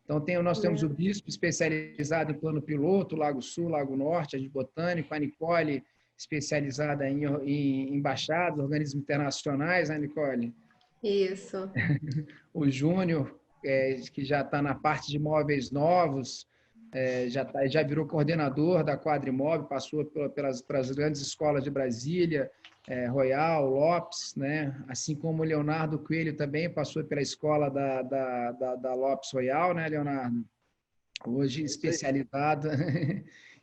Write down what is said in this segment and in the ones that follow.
Então, nós temos o Bispo especializado em plano piloto, Lago Sul, Lago Norte, Jardim Botânico, a Nicole especializada em embaixadas, organismos internacionais, né, Nicole? Isso. O Júnior, que já está na parte de móveis novos, já virou coordenador da Quadrimóvel, passou pelas grandes escolas de Brasília, Royal, Lopes, né? Assim como o Leonardo Coelho também passou pela escola da Lopes Royal, né, Leonardo? Hoje especializado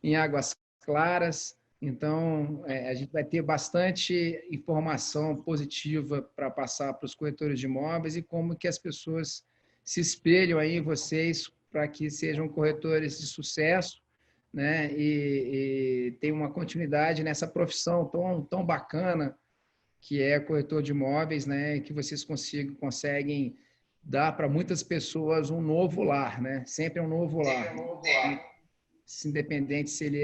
em águas claras. Então, a gente vai ter bastante informação positiva para passar para os corretores de imóveis e como que as pessoas se espelham aí em vocês para que sejam corretores de sucesso, né? E tenham uma continuidade nessa profissão tão bacana que é corretor de imóveis, né? E que vocês conseguem dar para muitas pessoas um novo lar, né? Sempre um novo lar. Independente se ele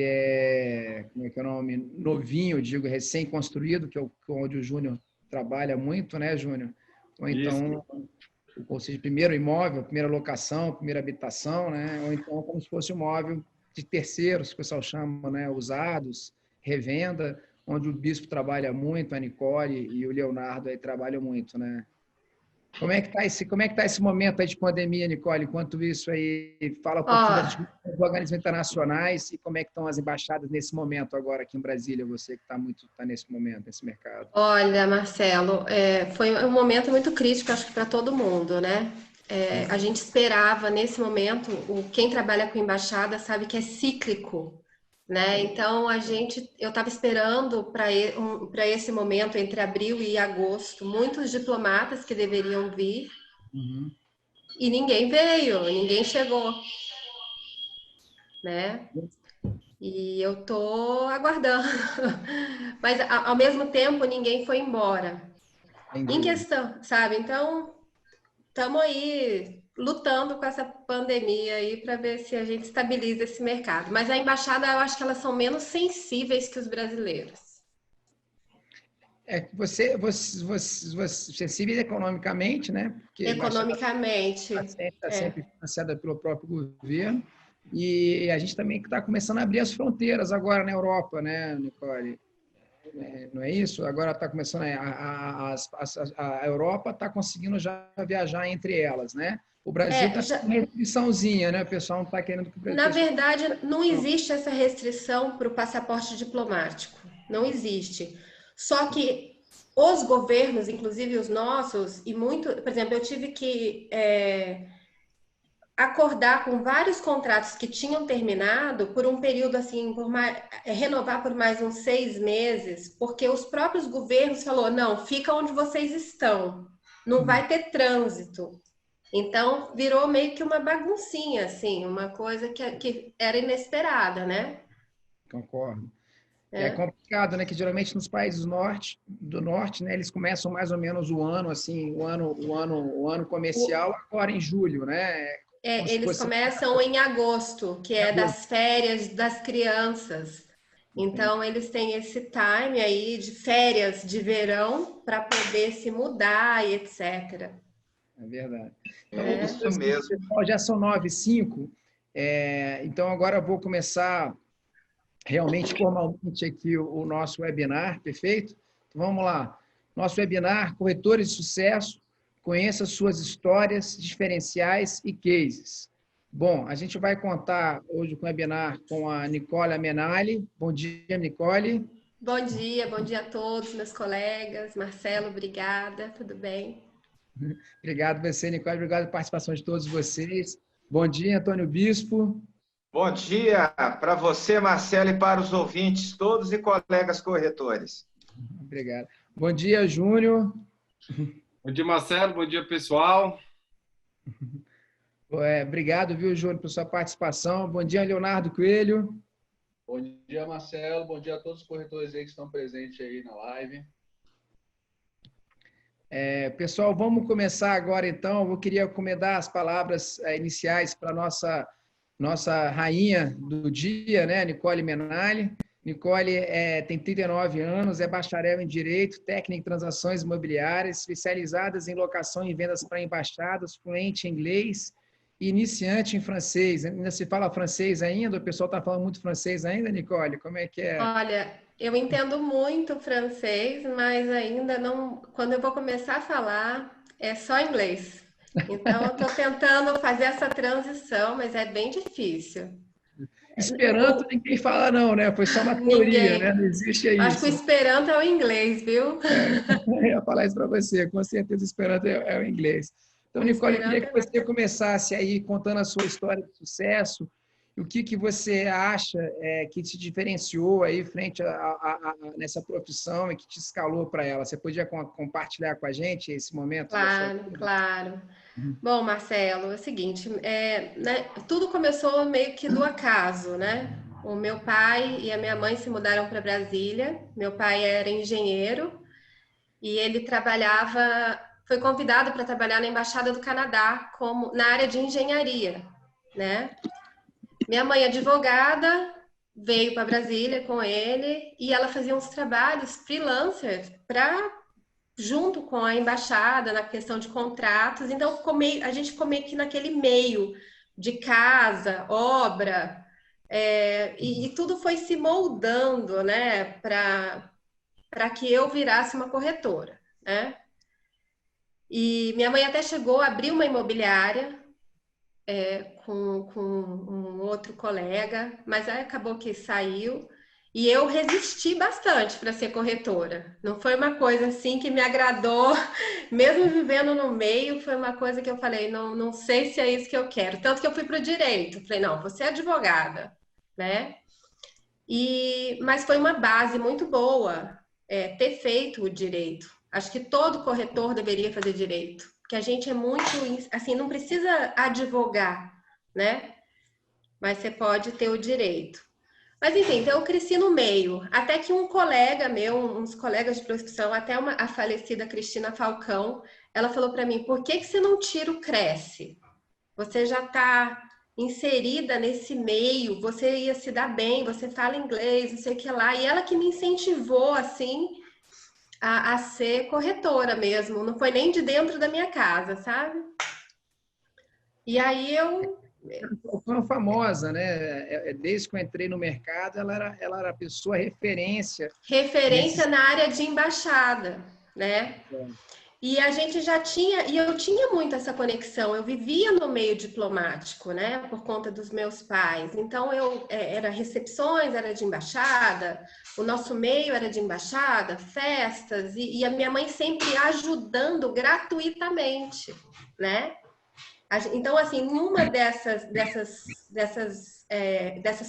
é, como é que é o nome? Novinho, digo, recém-construído, que é onde o Júnior trabalha muito, né, Júnior? Ou então, ou seja, primeiro imóvel, primeira locação, primeira habitação, né? Ou então como se fosse um imóvel de terceiros, que o pessoal chama, né? Usados, revenda, onde o Bispo trabalha muito, a Nicole e o Leonardo aí trabalham muito, né? Como é que está esse momento aí de pandemia, Nicole? Enquanto isso aí, fala um pouquinho dos organismos internacionais e como é que estão as embaixadas nesse momento agora aqui em Brasília, você que está nesse momento, nesse mercado. Olha, Marcelo, foi um momento muito crítico, acho que para todo mundo, né? A gente esperava nesse momento, quem trabalha com embaixada sabe que é cíclico, né? Então eu estava esperando para esse momento entre abril e agosto, muitos diplomatas que deveriam vir e ninguém veio, ninguém chegou, né? E eu tô aguardando, mas ao mesmo tempo ninguém foi embora. Em questão, sabe? Então estamos aí lutando com essa pandemia aí para ver se a gente estabiliza esse mercado. Mas a embaixada, eu acho que elas são menos sensíveis que os brasileiros. Você sensível economicamente, né? Porque Economicamente. está sempre financiada pelo próprio governo. E a gente também está começando a abrir as fronteiras agora na Europa, né, Nicole? Não é isso? Agora está começando a Europa está conseguindo já viajar entre elas, né? O Brasil está com uma restriçãozinha, né? O pessoal não está querendo que o Brasil... Na verdade, não existe essa restrição para o passaporte diplomático. Não existe. Só que os governos, inclusive os nossos, e muito, por exemplo, eu tive que acordar com vários contratos que tinham terminado por um período assim, renovar por mais uns 6 meses, porque os próprios governos falaram, não, fica onde vocês estão, não vai ter trânsito. Então, virou meio que uma baguncinha, assim, uma coisa que era inesperada, né? Concordo. É complicado, né? Que geralmente nos países do norte, né? Eles começam mais ou menos o ano, assim, o ano comercial agora em julho, né? Eles começam em agosto, que é das férias das crianças. Então, eles têm esse time aí de férias de verão para poder se mudar e etc. É verdade. Então, isso mesmo. Pessoal, já são 9h05, então agora eu vou começar realmente formalmente aqui o nosso webinar, perfeito? Então, vamos lá. Nosso webinar, Corretores de Sucesso, conheça suas histórias, diferenciais e cases. Bom, a gente vai contar hoje com o webinar com a Nicole Amenali. Bom dia, Nicole. Bom dia a todos, meus colegas. Marcelo, obrigada, tudo bem? Obrigado você, Nicole, obrigado pela participação de todos vocês. Bom dia, Antônio Bispo. Bom dia para você, Marcelo, e para os ouvintes, todos e colegas corretores. Obrigado. Bom dia, Júnior. Bom dia, Marcelo. Bom dia, pessoal. Obrigado, viu, Júnior, por sua participação. Bom dia, Leonardo Coelho. Bom dia, Marcelo. Bom dia a todos os corretores aí que estão presentes aí na live. Pessoal, vamos começar agora, então. Eu queria dar as palavras iniciais para a nossa rainha do dia, né, Nicole Amenali. Nicole tem 39 anos, é bacharel em Direito, técnica em transações imobiliárias, especializadas em locação e vendas para embaixadas, fluente em inglês e iniciante em francês. Ainda se fala francês ainda? O pessoal está falando muito francês ainda, Nicole? Como é que é? Olha, eu entendo muito francês, mas ainda não. Quando eu vou começar a falar, é só inglês. Então, eu estou tentando fazer essa transição, mas é bem difícil. Esperanto ninguém fala não, né? Foi só uma teoria, né? Ninguém. Não existe Acho que o isso. Esperanto é o inglês, viu? Eu ia falar isso para você, com certeza Esperanto é o inglês. Então, O Nicole, eu queria Esperanto que é você começasse aí contando a sua história de sucesso, e o que você acha que te diferenciou aí frente nessa profissão e que te escalou para ela. Você podia compartilhar com a gente esse momento da sua claro, vida? claro. Bom, Marcelo, é o seguinte, né, tudo começou meio que do acaso, né? O meu pai e a minha mãe se mudaram para Brasília. Meu pai era engenheiro e ele trabalhava, foi convidado para trabalhar na Embaixada do Canadá como na área de engenharia, né? Minha mãe, advogada, veio para Brasília com ele e ela fazia uns trabalhos freelancer para junto com a embaixada na questão de contratos. Então, a gente ficou meio que naquele meio de casa, obra, e tudo foi se moldando, né, para que eu virasse uma corretora, né? E minha mãe até chegou a abrir uma imobiliária com um outro colega, mas aí acabou que saiu. E eu resisti bastante para ser corretora. Não foi uma coisa assim que me agradou, mesmo vivendo no meio, foi uma coisa que eu falei, não sei se é isso que eu quero. Tanto que eu fui para o direito. Falei, não, você é advogada, né? Mas foi uma base muito boa ter feito o direito. Acho que todo corretor deveria fazer direito, porque a gente é muito, assim, não precisa advogar, né? Mas você pode ter o direito. Mas enfim, então eu cresci no meio, até que um colega meu, uns colegas de profissão, até a falecida Cristina Falcão, ela falou para mim, por que você não tira o Cresce? Você já está inserida nesse meio, você ia se dar bem, você fala inglês, não sei o que lá. E ela que me incentivou, assim, a ser corretora mesmo. Não foi nem de dentro da minha casa, sabe? E aí eu... Foi famosa, né? Desde que eu entrei no mercado, ela era a pessoa referência. Referência na área de embaixada, né? E a gente já tinha, e eu tinha muito essa conexão, eu vivia no meio diplomático, né, por conta dos meus pais. Então, era recepções, era de embaixada, o nosso meio era de embaixada, festas, e a minha mãe sempre ajudando gratuitamente, né? Então, assim, numa dessas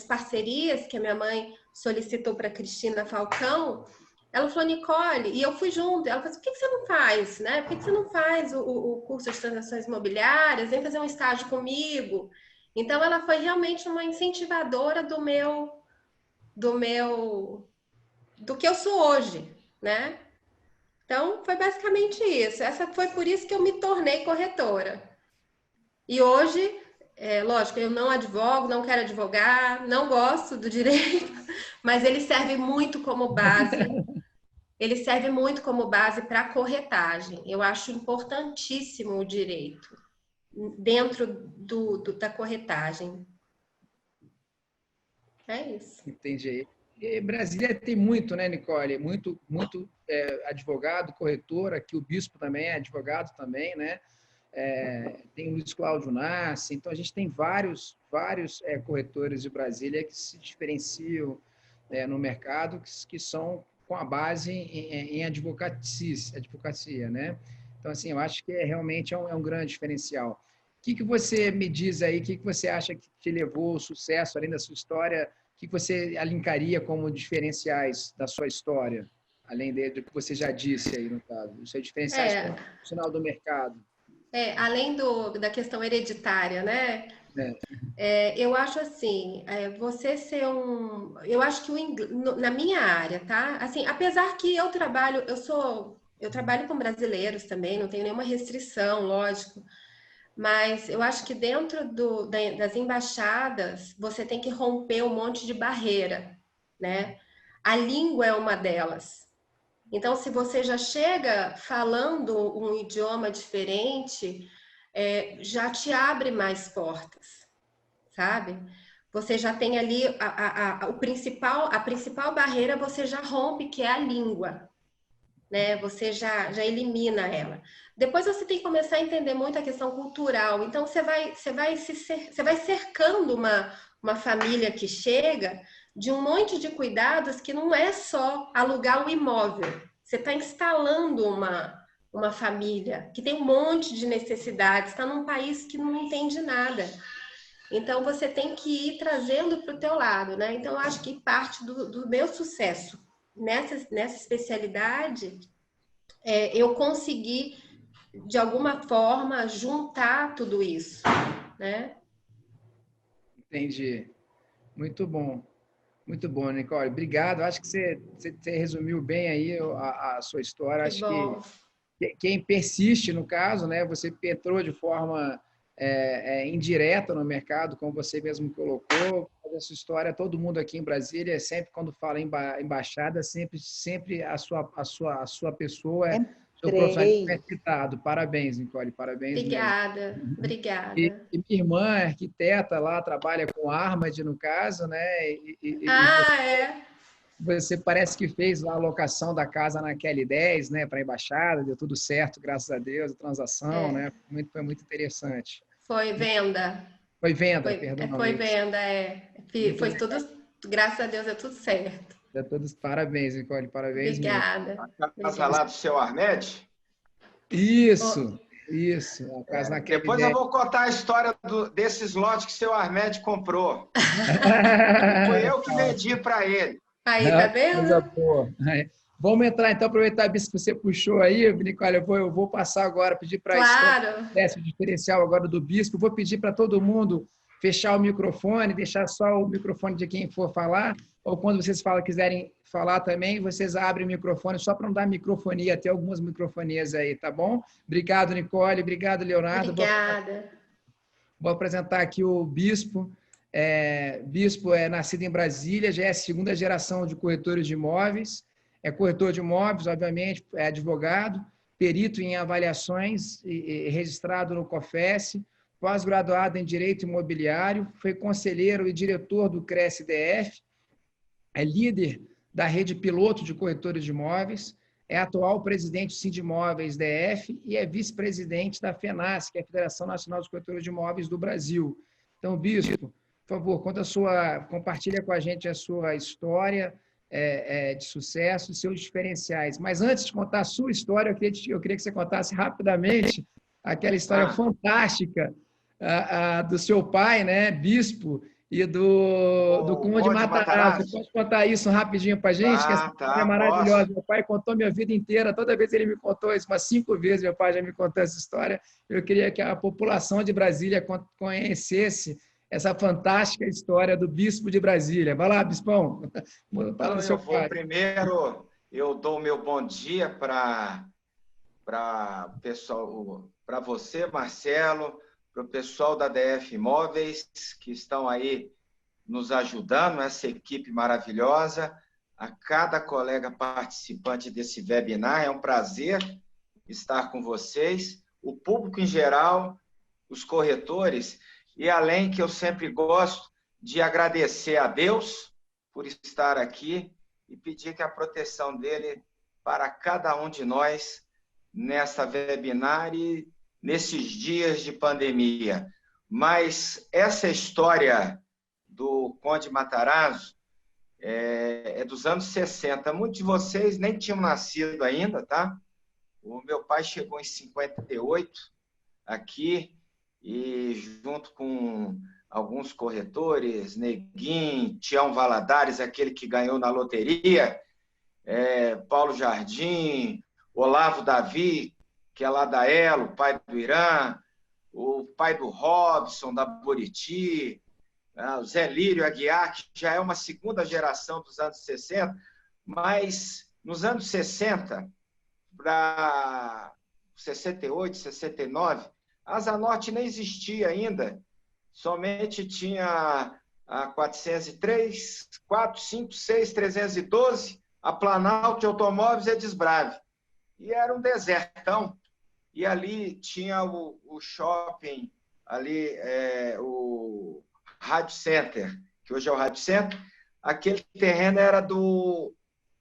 parcerias que a minha mãe solicitou para Cristina Falcão, ela falou, Nicole, e eu fui junto. Ela falou assim, por que você não faz, né? Por que você não faz o curso de transações imobiliárias? Vem fazer um estágio comigo. Então, ela foi realmente uma incentivadora do que eu sou hoje, né? Então, foi basicamente isso. Foi por isso que eu me tornei corretora. E hoje, lógico, eu não advogo, não quero advogar, não gosto do direito, mas ele serve muito como base. Ele serve muito como base para corretagem. Eu acho importantíssimo o direito dentro da corretagem. É isso. Entendi. E Brasília tem muito, né, Nicole? Muito advogado, corretor. Aqui o bispo também é advogado também, né? Tem o Luiz Cláudio Nassi. Então, a gente tem vários corretores de Brasília que se diferenciam no mercado, que são com a base em advocacia, né? Então, assim, eu acho que realmente é um grande diferencial. O que você me diz aí, o que você acha que te levou ao sucesso, além da sua história, o que você alincaria como diferenciais da sua história, além do que você já disse aí, no caso, os seus diferenciais como profissional do mercado? Além da questão hereditária, né? Eu acho assim, você ser eu acho que na minha área, tá? Assim, apesar que eu trabalho com brasileiros também, não tenho nenhuma restrição, lógico, mas eu acho que dentro das embaixadas você tem que romper um monte de barreira, né? A língua é uma delas. Então, se você já chega falando um idioma diferente, já te abre mais portas, sabe? Você já tem ali a principal barreira, você já rompe, que é a língua, né? Você já elimina ela. Depois você tem que começar a entender muito a questão cultural. Então você vai cercando uma família que chega de um monte de cuidados que não é só alugar um imóvel. Você está instalando uma família que tem um monte de necessidades, está num país que não entende nada. Então, você tem que ir trazendo para o teu lado, né? Então, eu acho que parte do meu sucesso nessa especialidade, eu consegui, de alguma forma, juntar tudo isso, né? Entendi. Muito bom. Muito bom, Nicole. Obrigado. Acho que você resumiu bem aí a sua história. Que Acho bom. que quem persiste, no caso, né? Você entrou de forma indireta no mercado, como você mesmo colocou. Essa história, todo mundo aqui em Brasília, sempre quando fala em embaixada, sempre a sua pessoa, seu profissional é citado. Parabéns, Nicole, parabéns mesmo. Obrigada, E obrigada. minha irmã é arquiteta lá, trabalha com Armad, no caso, né? Você parece que fez a alocação da casa na QL10, né, para a embaixada, deu tudo certo, graças a Deus, a transação, né? Foi muito interessante. Foi venda. Foi venda, perdão. Foi venda, Foi tudo, graças a Deus, é tudo certo. Todos parabéns, Nicole, parabéns mesmo. Obrigada. A casa lá do seu Armed? Isso. A casa na QL10. Depois eu vou contar a história desses lotes que seu Armed comprou. Foi eu que vendi para ele. Aí, tá vendo? Vamos entrar, então, aproveitar isso que você puxou aí, Nicole, eu vou passar agora, pedir para o diferencial agora do bispo, vou pedir para todo mundo fechar o microfone, deixar só o microfone de quem for falar, ou quando vocês quiserem falar também, vocês abrem o microfone, só para não dar microfonia, tem algumas microfonias aí, tá bom? Obrigado, Nicole, obrigado, Leonardo. Obrigada. Vou apresentar aqui o bispo. Bispo é nascido em Brasília, já é a segunda geração de corretores de imóveis, é corretor de imóveis, obviamente, é advogado, perito em avaliações e registrado no COFES, pós-graduado em Direito Imobiliário, foi conselheiro e diretor do CRES-DF, é líder da rede piloto de corretores de imóveis, é atual presidente do Sindimóveis DF e é vice-presidente da FENAS, que é a Federação Nacional dos Corretores de Imóveis do Brasil. Então, bispo, por favor, compartilha com a gente a sua história de sucesso, seus diferenciais. Mas antes de contar a sua história, eu queria que você contasse rapidamente aquela história fantástica do seu pai, né, bispo, e do Conde Matarazzo. Você pode contar isso rapidinho para a gente? Que essa história é maravilhosa. Posso. Meu pai contou minha vida inteira, toda vez ele me contou isso, umas 5 vezes meu pai já me contou essa história. Eu queria que a população de Brasília conhecesse essa fantástica história do bispo de Brasília. Vai lá, bispão. Fala do seu pai. Primeiro, eu dou o meu bom dia para pessoal, para você, Marcelo, para o pessoal da DF Imóveis, que estão aí nos ajudando, essa equipe maravilhosa, a cada colega participante desse webinar. É um prazer estar com vocês, o público em geral, os corretores. E além que eu sempre gosto de agradecer a Deus por estar aqui e pedir que a proteção dele para cada um de nós nessa webinar e nesses dias de pandemia. Mas essa história do Conde Matarazzo é dos anos 60. Muitos de vocês nem tinham nascido ainda, tá? O meu pai chegou em 58 aqui, e junto com alguns corretores, Neguinho, Tião Valadares, aquele que ganhou na loteria, Paulo Jardim, Olavo Davi, que é lá da Elo, pai do Irã, o pai do Robson, da Buriti, o Zé Lírio Aguiar, que já é uma segunda geração dos anos 60, mas nos anos 60, para 68, 69, a Asa Norte nem existia ainda, somente tinha a 403, 4, 5, 6, 312, a Planalto de Automóveis e Desbrave. E era um desertão. E ali tinha o shopping, ali o Rádio Center, que hoje é o Rádio Center. Aquele terreno era do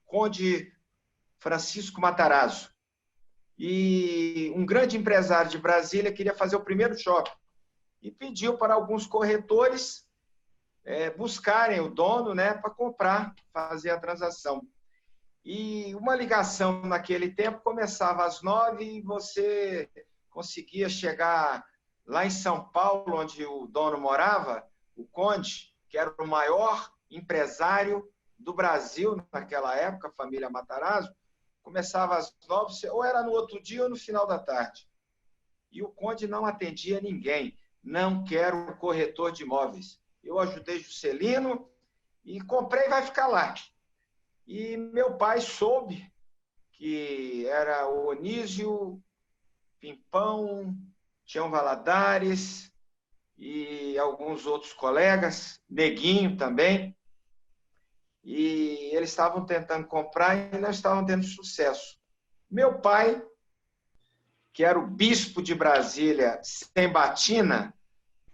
Conde Francisco Matarazzo. E um grande empresário de Brasília queria fazer o primeiro shopping e pediu para alguns corretores buscarem o dono, né, para comprar, fazer a transação. E uma ligação naquele tempo começava às 9 e você conseguia chegar lá em São Paulo, onde o dono morava, o Conde, que era o maior empresário do Brasil naquela época, a família Matarazzo, começava às 9, ou era no outro dia ou no final da tarde. E o Conde não atendia ninguém. Não quero corretor de imóveis. Eu ajudei Juscelino e comprei e vai ficar lá. E meu pai soube que era o Onísio, Pimpão, Tião Valadares e alguns outros colegas, Neguinho também. E eles estavam tentando comprar e não estavam tendo sucesso. Meu pai, que era o bispo de Brasília, sem batina,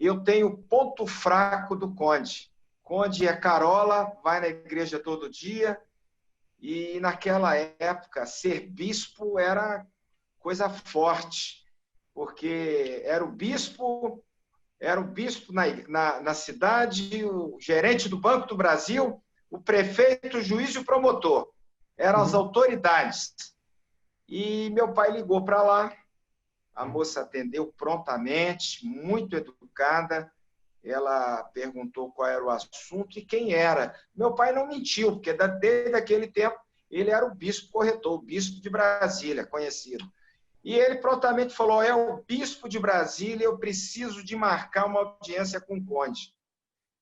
eu tenho ponto fraco do Conde. Conde é carola, vai na igreja todo dia, e naquela época ser bispo era coisa forte, porque era o bispo na cidade, o gerente do Banco do Brasil, o prefeito, o juiz e o promotor. Eram as autoridades. E meu pai ligou para lá, a moça atendeu prontamente, muito educada. Ela perguntou qual era o assunto e quem era. Meu pai não mentiu, porque desde aquele tempo ele era o bispo corretor, o bispo de Brasília, conhecido. E ele prontamente falou: é o bispo de Brasília, eu preciso de marcar uma audiência com o Conde.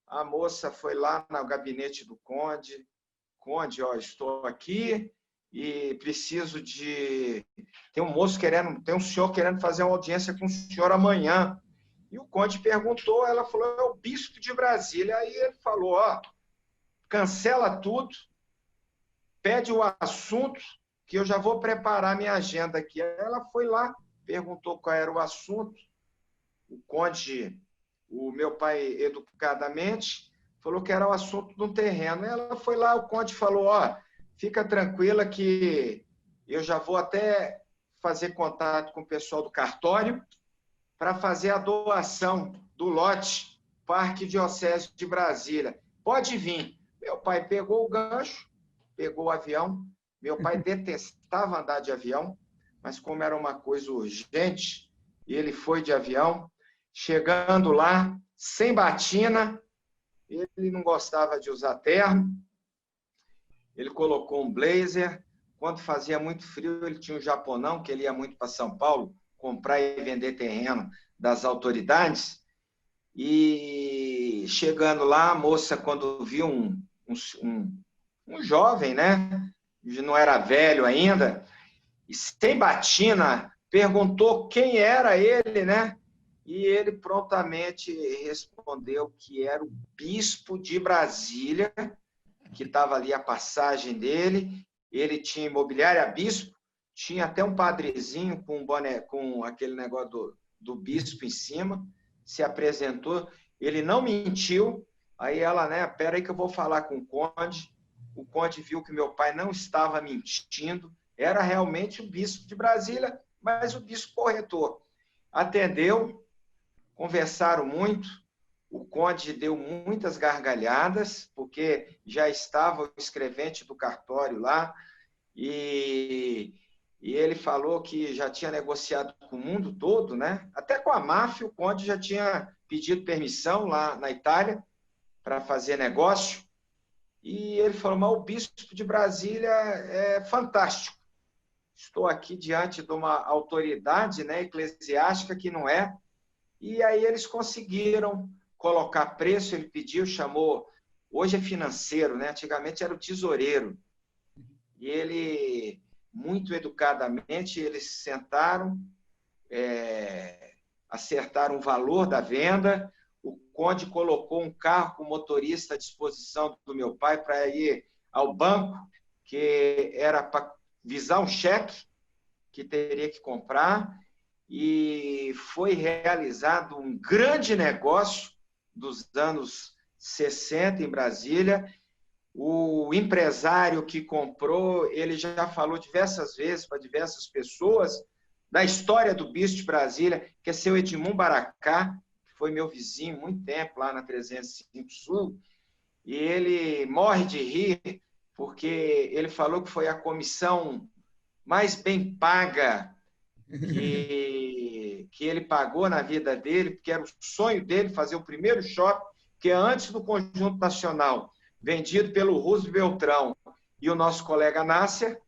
A moça foi lá no gabinete do Conde. Conde, ó, estou aqui e preciso de... Tem um senhor querendo fazer uma audiência com o senhor amanhã. E o Conde perguntou, ela falou: é o bispo de Brasília. Aí ele falou: ó, cancela tudo, pede o assunto, que eu já vou preparar minha agenda aqui. Ela foi lá, perguntou qual era o assunto. O Conde, o meu pai, educadamente, falou que era o assunto de um terreno. Ela foi lá, o Conde falou: ó, fica tranquila que eu já vou até fazer contato com o pessoal do cartório para fazer a doação do lote Parque Diocese de Brasília. Pode vir. Meu pai pegou o gancho, pegou o avião. Meu pai detestava andar de avião, mas como era uma coisa urgente, ele foi de avião. Chegando lá, sem batina, ele não gostava de usar terno, ele colocou um blazer. Quando fazia muito frio, ele tinha um japonão, que ele ia muito para São Paulo, comprar e vender terreno das autoridades. E chegando lá, a moça, quando viu um jovem, né? Não era velho ainda, e sem batina, perguntou quem era ele, né? E ele prontamente respondeu que era o bispo de Brasília, que estava ali a passagem dele. Ele tinha imobiliária bispo, tinha até um padrezinho com um boné, com aquele negócio do bispo em cima, se apresentou. Ele não mentiu. Aí ela, né, pera aí que eu vou falar com o Conde. O Conde viu que meu pai não estava mentindo, era realmente o bispo de Brasília, mas o bispo corretor. Atendeu, conversaram muito, o Conde deu muitas gargalhadas, porque já estava o escrevente do cartório lá, e ele falou que já tinha negociado com o mundo todo, né? Até com a máfia, o Conde já tinha pedido permissão lá na Itália para fazer negócio. E ele falou: mas o bispo de Brasília é fantástico. Estou aqui diante de uma autoridade, né, eclesiástica que não é. E aí eles conseguiram colocar preço, ele pediu, chamou, hoje é financeiro, né? Antigamente era o tesoureiro. E ele, muito educadamente, eles sentaram, acertaram o valor da venda. o Conde colocou um carro com motorista à disposição do meu pai para ir ao banco, que era para visar um cheque que teria que comprar, e foi realizado um grande negócio dos anos 60 em Brasília. O empresário que comprou, ele já falou diversas vezes para diversas pessoas da história do Bispo de Brasília, que é seu Edmundo Baracá, que foi meu vizinho muito tempo lá na 305 Sul, e ele morre de rir, porque ele falou que foi a comissão mais bem paga que ele pagou na vida dele, porque era o sonho dele fazer o primeiro shopping, que é antes do Conjunto Nacional, vendido pelo Roosevelt Beltrão e o nosso colega Nasser.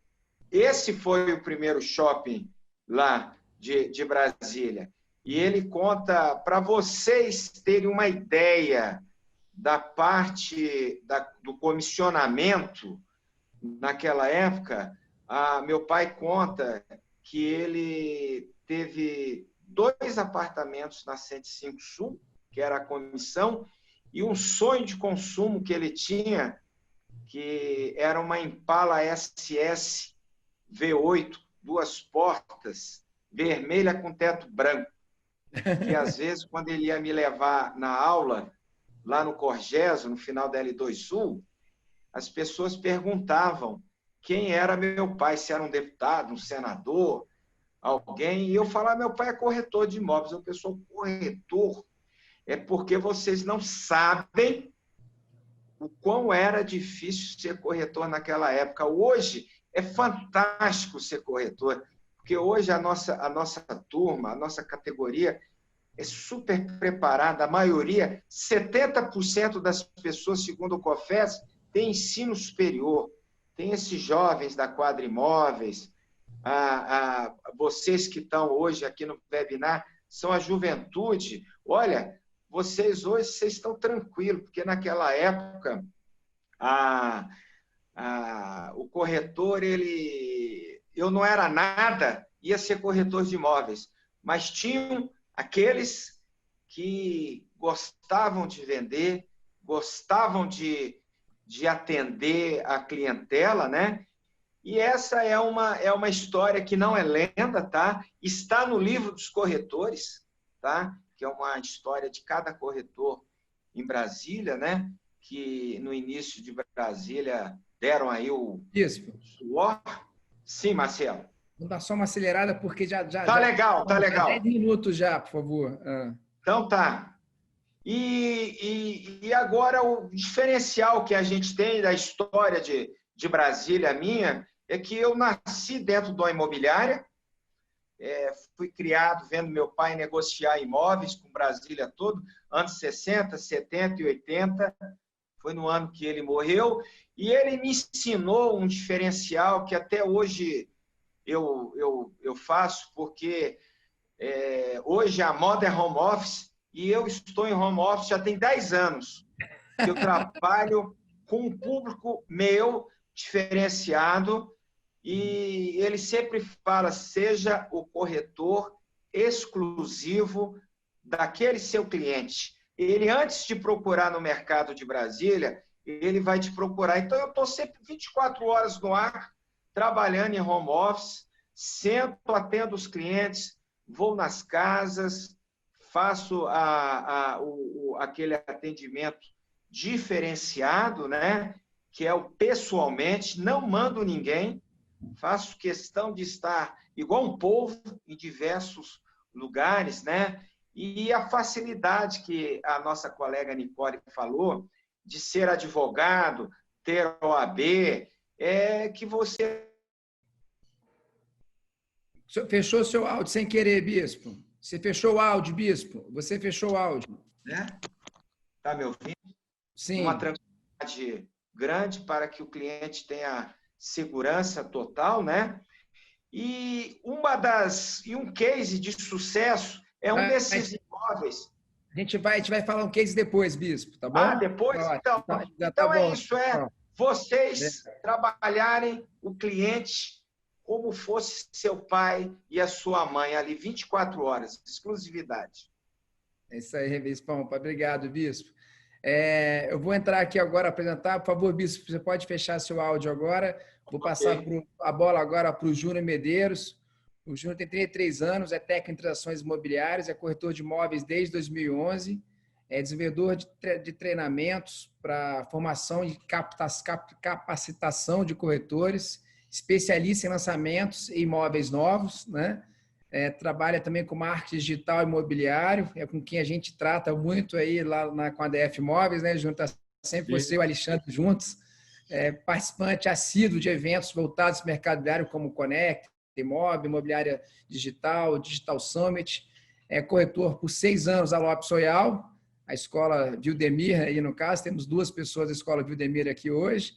Esse foi o primeiro shopping lá de Brasília. E ele conta, para vocês terem uma ideia da parte do comissionamento naquela época, meu pai conta que ele teve 2 apartamentos na 105 Sul, que era a comissão, e um sonho de consumo que ele tinha, que era uma Impala SS V8, 2 portas, vermelha com teto branco, que às vezes, quando ele ia me levar na aula, lá no Corgeso, no final da L2 Sul, as pessoas perguntavam quem era meu pai, se era um deputado, um senador, alguém, e eu falava, meu pai é corretor de imóveis. Eu pessoal, corretor? É porque vocês não sabem o quão era difícil ser corretor naquela época. Hoje é fantástico ser corretor, porque hoje a nossa turma, a nossa categoria é super preparada. A maioria, 70% das pessoas, segundo o COFES, tem ensino superior. Tem esses jovens da Quadra Imóveis, vocês que estão hoje aqui no webinar, são a juventude. Olha, vocês hoje estão tranquilos, porque naquela época o corretor, eu não era nada, ia ser corretor de imóveis, mas tinham aqueles que gostavam de vender, gostavam de atender a clientela, né? E essa é uma história que não é lenda, tá? Está no livro dos corretores, tá? Que é uma história de cada corretor em Brasília, né? Que no início de Brasília deram aí o suor. Sim, Marcelo. Vou dar só uma acelerada, porque Tá legal, tá legal. 10 minutos já, por favor. Então tá. E agora o diferencial que a gente tem da história de Brasília minha é que eu nasci dentro de uma imobiliária, fui criado vendo meu pai negociar imóveis com Brasília todo, anos 60, 70 e 80, foi no ano que ele morreu, e ele me ensinou um diferencial que até hoje eu faço, porque hoje a moda é home office, e eu estou em home office já tem 10 anos, que eu trabalho com um público meu diferenciado, e ele sempre fala, seja o corretor exclusivo daquele seu cliente. Ele, antes de procurar no mercado de Brasília, ele vai te procurar. Então, eu estou sempre 24 horas no ar, trabalhando em home office, sento, atendo os clientes, vou nas casas, faço aquele atendimento diferenciado, né? Que é o pessoalmente, não mando ninguém, faço questão de estar igual um povo em diversos lugares, né? E a facilidade que a nossa colega Nicole falou de ser advogado, ter OAB, é que você... Fechou seu áudio sem querer, Bispo. Você fechou o áudio, Bispo. Você fechou o áudio. Está me ouvindo? Sim. Uma tranquilidade grande para que o cliente tenha segurança total, né? E um case de sucesso é um desses imóveis. A gente vai falar um case depois, Bispo, tá bom? Depois? Então é isso, vocês trabalharem o cliente como fosse seu pai e a sua mãe ali, 24 horas, exclusividade. É isso aí, Bispão. Obrigado, Bispo. Eu vou entrar aqui agora apresentar. Por favor, Bispo, você pode fechar seu áudio agora. Vou passar a bola agora para o Júnior Medeiros. O Júnior tem 33 anos, é técnico em transações imobiliárias, é corretor de imóveis desde 2011, é desenvolvedor de treinamentos para formação e capacitação de corretores, especialista em lançamentos e imóveis novos, né? Trabalha também com marketing digital imobiliário, é com quem a gente trata muito aí com a DF Imóveis, né? Junto sempre você e o Alexandre juntos, participante assíduo de eventos voltados ao mercado imobiliário como o Connect, Imobiliária Digital, Digital Summit, corretor por 6 anos da Lopes Royal, a escola Vildemir, aí no caso, temos 2 pessoas da escola Vildemir aqui hoje,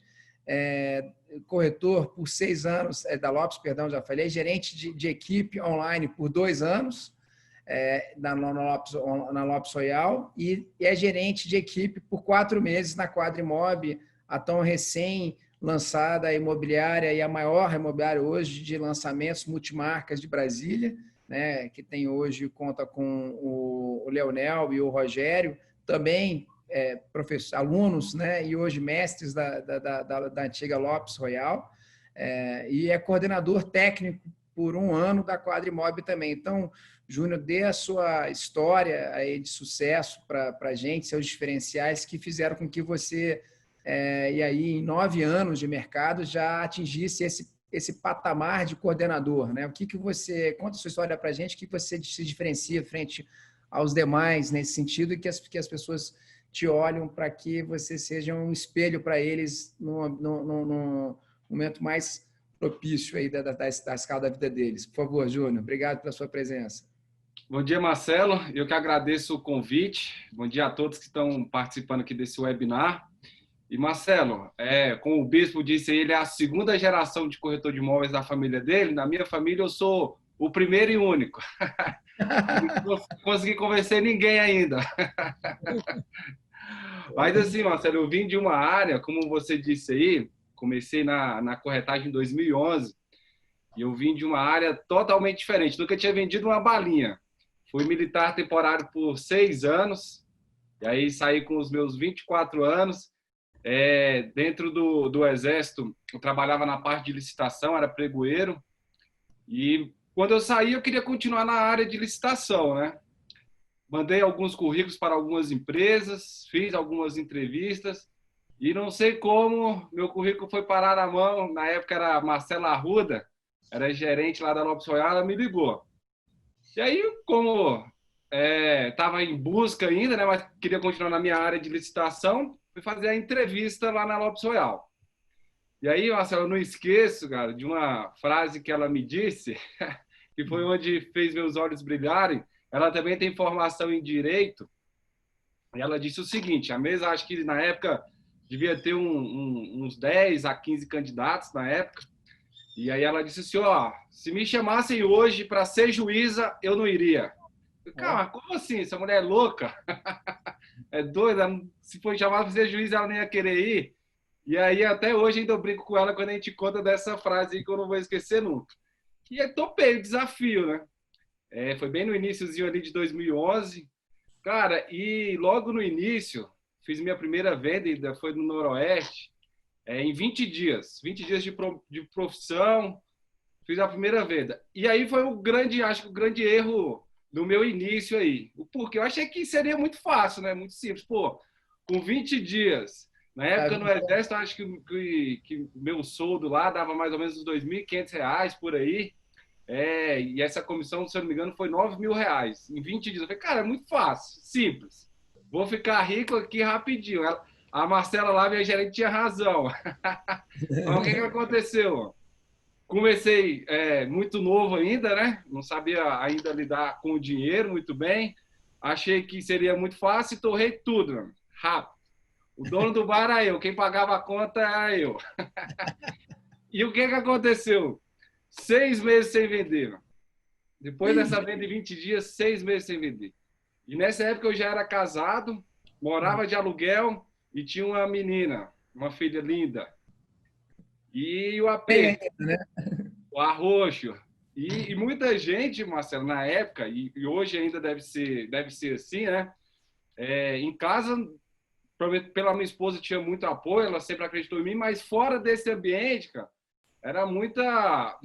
corretor por 6 anos, da Lopes, perdão, já falei, gerente de equipe online por 2 anos, na Lopes Royal, e é gerente de equipe por 4 meses na Quadrimob, a tão recém-lançada imobiliária e a maior imobiliária hoje de lançamentos multimarcas de Brasília, né, que tem hoje, conta com o Leonel e o Rogério, também alunos, né, e hoje mestres da antiga Lopes Royal, e é coordenador técnico por 1 ano da Quadrimob também. Então, Júnior, dê a sua história aí de sucesso para a gente, seus diferenciais que fizeram com que você, e aí em 9 anos de mercado, já atingisse esse patamar de coordenador, né? O que você, conta a sua história para a gente, o que você se diferencia frente aos demais nesse sentido e que as pessoas te olham para que você seja um espelho para eles no momento mais propício aí da escala da vida deles. Por favor, Júnior, obrigado pela sua presença. Bom dia, Marcelo. Eu que agradeço o convite. Bom dia a todos que estão participando aqui desse webinar. E, Marcelo, como o Bispo disse, ele é a 2ª geração de corretor de imóveis da família dele. Na minha família, eu sou o primeiro e único. Não consegui convencer ninguém ainda. Mas assim, Marcelo, eu vim de uma área, como você disse aí, comecei na corretagem em 2011, e eu vim de uma área totalmente diferente. Nunca tinha vendido uma balinha. Fui militar temporário por 6 anos, e aí saí com os meus 24 anos. Dentro do Exército, eu trabalhava na parte de licitação, era pregoeiro, e quando eu saí, eu queria continuar na área de licitação, né? Mandei alguns currículos para algumas empresas, fiz algumas entrevistas e não sei como meu currículo foi parar na mão. Na época era Marcela Arruda, era gerente lá da Lopes Royal, ela me ligou. E aí, como estava em busca ainda, né, mas queria continuar na minha área de licitação, fui fazer a entrevista lá na Lopes Royal. E aí, Marcelo, eu não esqueço, cara, de uma frase que ela me disse, que foi onde fez meus olhos brilharem. Ela também tem formação em Direito, e ela disse o seguinte, a mesa, acho que na época devia ter uns 10 a 15 candidatos na época, e aí ela disse assim, se me chamassem hoje para ser juíza, eu não iria. Cara, como assim? Essa mulher é louca? É doida? Se for chamada para ser juíza, ela nem ia querer ir. E aí até hoje ainda eu brinco com ela quando a gente conta dessa frase aí que eu não vou esquecer nunca. E aí topei o desafio, né? Foi bem no iniciozinho ali de 2011. Cara, e logo no início, fiz minha primeira venda, foi no Noroeste, em 20 dias. 20 dias de profissão, fiz a primeira venda. E aí foi acho que o grande erro do meu início aí. Porque eu achei que seria muito fácil, né? Muito simples. Pô, com 20 dias, na época no Exército, acho que meu soldo lá dava mais ou menos uns R$2.500 por aí. E essa comissão, se eu não me engano, foi R$9.000 em 20 dias. Eu falei, cara, é muito fácil, simples. Vou ficar rico aqui rapidinho. A Marcela lá, minha gerente, tinha razão. Mas o que aconteceu? Comecei muito novo ainda, né? Não sabia ainda lidar com o dinheiro muito bem. Achei que seria muito fácil e torrei tudo, rápido. O dono do bar era eu, quem pagava a conta era eu. E o que aconteceu? 6 meses sem vender. Depois dessa venda de 20 dias, 6 meses sem vender. E nessa época eu já era casado, morava de aluguel e tinha uma menina, uma filha linda. E o AP, o arroxo. E muita gente, Marcelo, na época, e hoje ainda deve ser assim, né? Em casa, pela minha esposa, tinha muito apoio, ela sempre acreditou em mim, mas fora desse ambiente, cara, era muita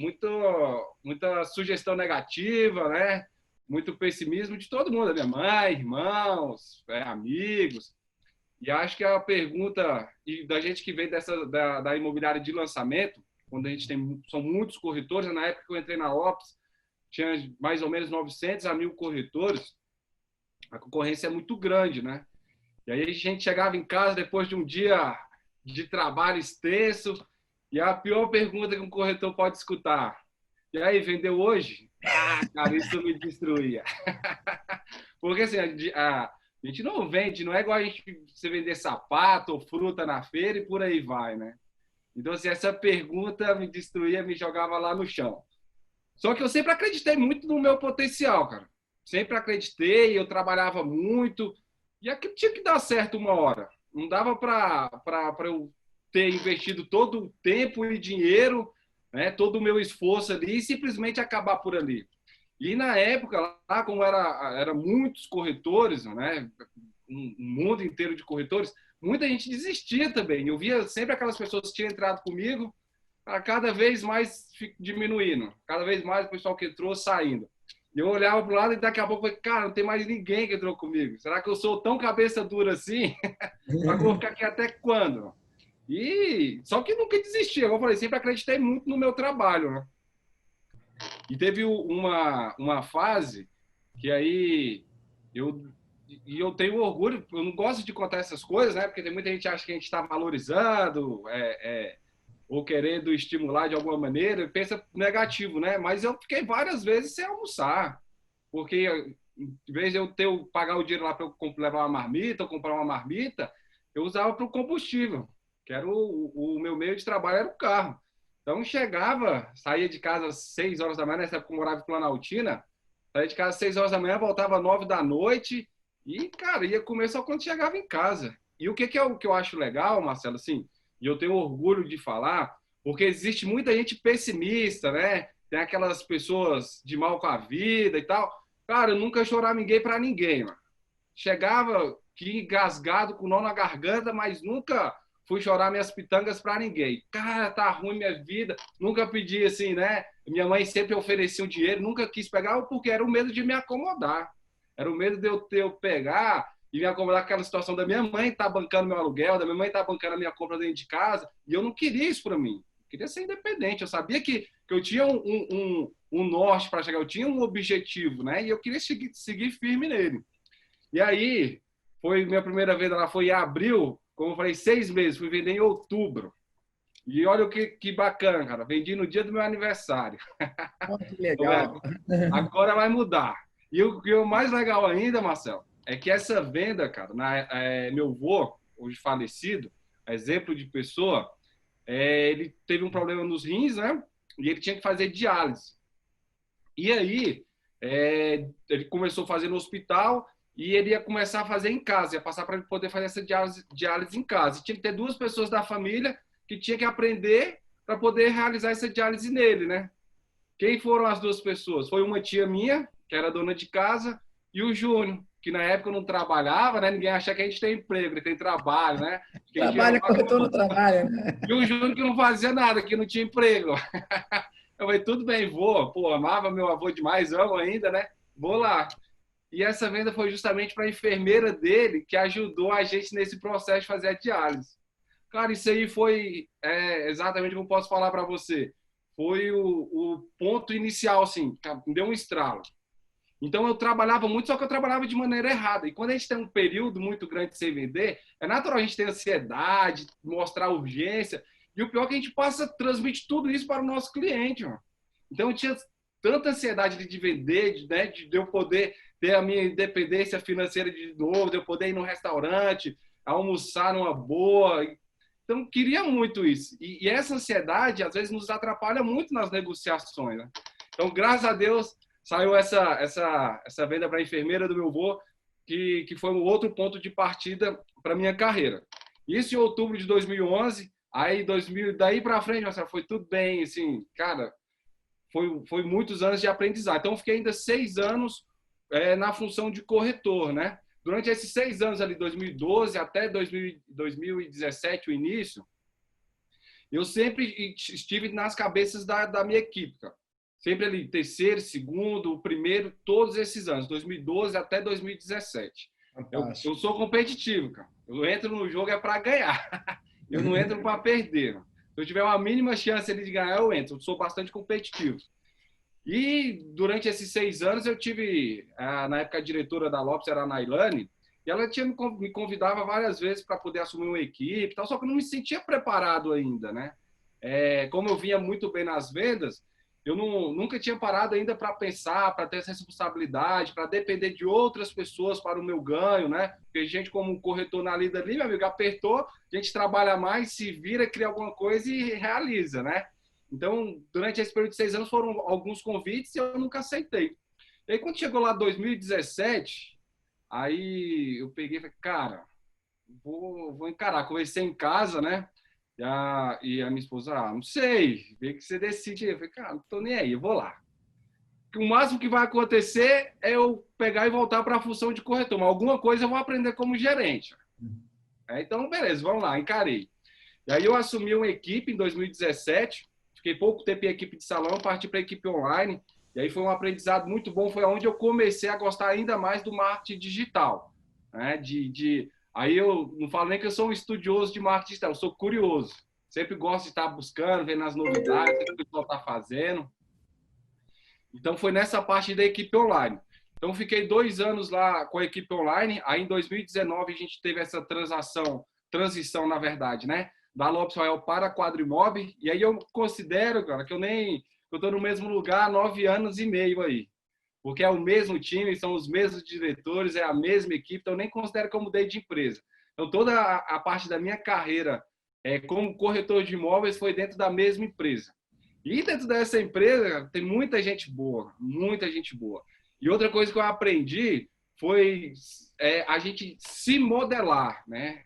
sugestão negativa, né? Muito pessimismo de todo mundo, da minha mãe, irmãos, amigos. E acho que a pergunta e da gente que vem da imobiliária de lançamento, quando a gente são muitos corretores, na época que eu entrei na Ops, tinha mais ou menos 900 a 1.000 corretores, a concorrência é muito grande, né? E aí a gente chegava em casa depois de um dia de trabalho extenso, e a pior pergunta que um corretor pode escutar: e aí, vendeu hoje? Ah, cara, isso me destruía. Porque assim, a gente não vende, não é igual a gente você vender sapato ou fruta na feira e por aí vai, né? Então, assim, essa pergunta me destruía, me jogava lá no chão. Só que eu sempre acreditei muito no meu potencial, cara. Sempre acreditei, eu trabalhava muito, e aquilo tinha que dar certo uma hora. Não dava para eu ter investido todo o tempo e dinheiro, né, todo o meu esforço ali e simplesmente acabar por ali. E na época, lá como era muitos corretores, né, um mundo inteiro de corretores, muita gente desistia também. Eu via sempre aquelas pessoas que tinham entrado comigo, cada vez mais diminuindo, cada vez mais o pessoal que entrou saindo. E eu olhava para o lado e daqui a pouco eu falei, cara, não tem mais ninguém que entrou comigo. Será que eu sou tão cabeça dura assim? Mas vou ficar aqui até quando? E só que nunca desisti. Eu falei, sempre acreditei muito no meu trabalho, né? E teve uma fase que aí eu tenho orgulho, eu não gosto de contar essas coisas, né? Porque tem muita gente que acha que a gente está valorizando, ou querendo estimular de alguma maneira, pensa negativo, né? Mas eu fiquei várias vezes sem almoçar, porque em vez de eu pagar o dinheiro lá para eu levar uma marmita ou comprar uma marmita, eu usava para o combustível, que era o meu meio de trabalho, era o carro. Então chegava, saía de casa às 6 horas da manhã, nessa época eu morava em Planaltina, saía de casa às 6 horas da manhã, voltava às 9 da noite e, cara, ia comer só quando chegava em casa. E o que é o que eu acho legal, Marcelo, assim, e eu tenho orgulho de falar, porque existe muita gente pessimista, né? Tem aquelas pessoas de mal com a vida e tal. Cara, eu nunca choraminguei para ninguém, mano. Chegava aqui engasgado, com nó na garganta, mas nunca fui chorar minhas pitangas para ninguém. Cara, tá ruim minha vida. Nunca pedi assim, né? Minha mãe sempre oferecia um dinheiro, nunca quis pegar, porque era o medo de me acomodar. Era o medo de eu pegar e me acomodar com aquela situação da minha mãe estar bancando meu aluguel, da minha mãe estar bancando a minha compra dentro de casa, e eu não queria isso para mim. Eu queria ser independente. Eu sabia que eu tinha um norte para chegar, eu tinha um objetivo, né? E eu queria seguir firme nele. E aí, minha primeira venda lá foi em abril, como eu falei, 6 meses, fui vender em outubro. E olha o que bacana, cara, vendi no dia do meu aniversário. Que legal. Agora vai mudar. E o mais legal ainda, Marcelo, é que essa venda, cara, meu avô, hoje falecido, exemplo de pessoa, ele teve um problema nos rins, né? E ele tinha que fazer diálise. E aí, ele começou a fazer no hospital e ele ia começar a fazer em casa, ia passar para ele poder fazer essa diálise em casa. E tinha que ter 2 pessoas da família que tinha que aprender para poder realizar essa diálise nele, né? Quem foram as 2 pessoas? Foi uma tia minha, que era dona de casa, e o Júnior, que na época não trabalhava, né? Ninguém acha que a gente tem emprego, ele tem trabalho, né? Trabalha, corretor não trabalha, né? E o Júnior que não fazia nada, que não tinha emprego. Eu falei, tudo bem, vou. Pô, amava meu avô demais, amo ainda, né? Vou lá. E essa venda foi justamente para a enfermeira dele, que ajudou a gente nesse processo de fazer a diálise. Cara, isso aí foi exatamente como eu posso falar para você. Foi o ponto inicial, assim, me deu um estralo. Então, eu trabalhava muito, só que eu trabalhava de maneira errada. E quando a gente tem um período muito grande sem vender, é natural a gente ter ansiedade, mostrar urgência. E o pior é que a gente transmite tudo isso para o nosso cliente. Mano. Então, eu tinha tanta ansiedade de vender, de eu poder ter a minha independência financeira de novo, de eu poder ir no restaurante, almoçar numa boa. Então, queria muito isso. E essa ansiedade, às vezes, nos atrapalha muito nas negociações. Né? Então, graças a Deus, saiu essa venda para a enfermeira do meu avô, que foi um outro ponto de partida para a minha carreira. Isso em outubro de 2011. Aí, daí para frente, Marcelo, foi tudo bem, assim, cara, foi muitos anos de aprendizado. Então, eu fiquei ainda 6 anos na função de corretor, né? Durante esses 6 anos ali, 2012 até 2017, o início, eu sempre estive nas cabeças da minha equipe, cara. Sempre ali, terceiro, segundo, primeiro, todos esses anos, 2012 até 2017. Eu sou competitivo, cara. Eu entro no jogo para ganhar. Eu não entro para perder. Se eu tiver uma mínima chance ali de ganhar, eu entro. Eu sou bastante competitivo. E durante esses 6 anos eu tive, na época a diretora da Lopes era a Nailane, e ela me convidava várias vezes para poder assumir uma equipe, tal, só que eu não me sentia preparado ainda, né? Como eu vinha muito bem nas vendas, eu nunca tinha parado ainda para pensar, para ter essa responsabilidade, para depender de outras pessoas para o meu ganho, né? Porque a gente, como um corretor na lida ali, meu amigo, apertou, a gente trabalha mais, se vira, cria alguma coisa e realiza, né? Então, durante esse período de 6 anos, foram alguns convites e eu nunca aceitei. E aí, quando chegou lá 2017, aí eu peguei e falei, cara, vou encarar. Conversei em casa, né? E a minha esposa, não sei, vê que você decide. Eu falei, cara, não tô nem aí, eu vou lá. O máximo que vai acontecer é eu pegar e voltar para a função de corretor, mas alguma coisa eu vou aprender como gerente. Então, beleza, vamos lá, encarei. E aí eu assumi uma equipe em 2017, fiquei pouco tempo em equipe de salão, parti para a equipe online, e aí foi um aprendizado muito bom, foi onde eu comecei a gostar ainda mais do marketing digital, né? Aí eu não falo nem que eu sou um estudioso de marketing digital, eu sou curioso. Sempre gosto de estar buscando, vendo as novidades, o que o pessoal está fazendo. Então, foi nessa parte da equipe online. Então, fiquei 2 anos lá com a equipe online. Aí, em 2019, a gente teve essa transição, na verdade, né? Da Lopes Royal para a Quadrimob. E aí, eu considero, cara, que eu estou no mesmo lugar há 9 anos e meio aí. Porque é o mesmo time, são os mesmos diretores, é a mesma equipe, então eu nem considero que eu mudei de empresa. Então, toda a parte da minha carreira como corretor de imóveis foi dentro da mesma empresa. E dentro dessa empresa tem muita gente boa, muita gente boa. E outra coisa que eu aprendi foi a gente se modelar, né?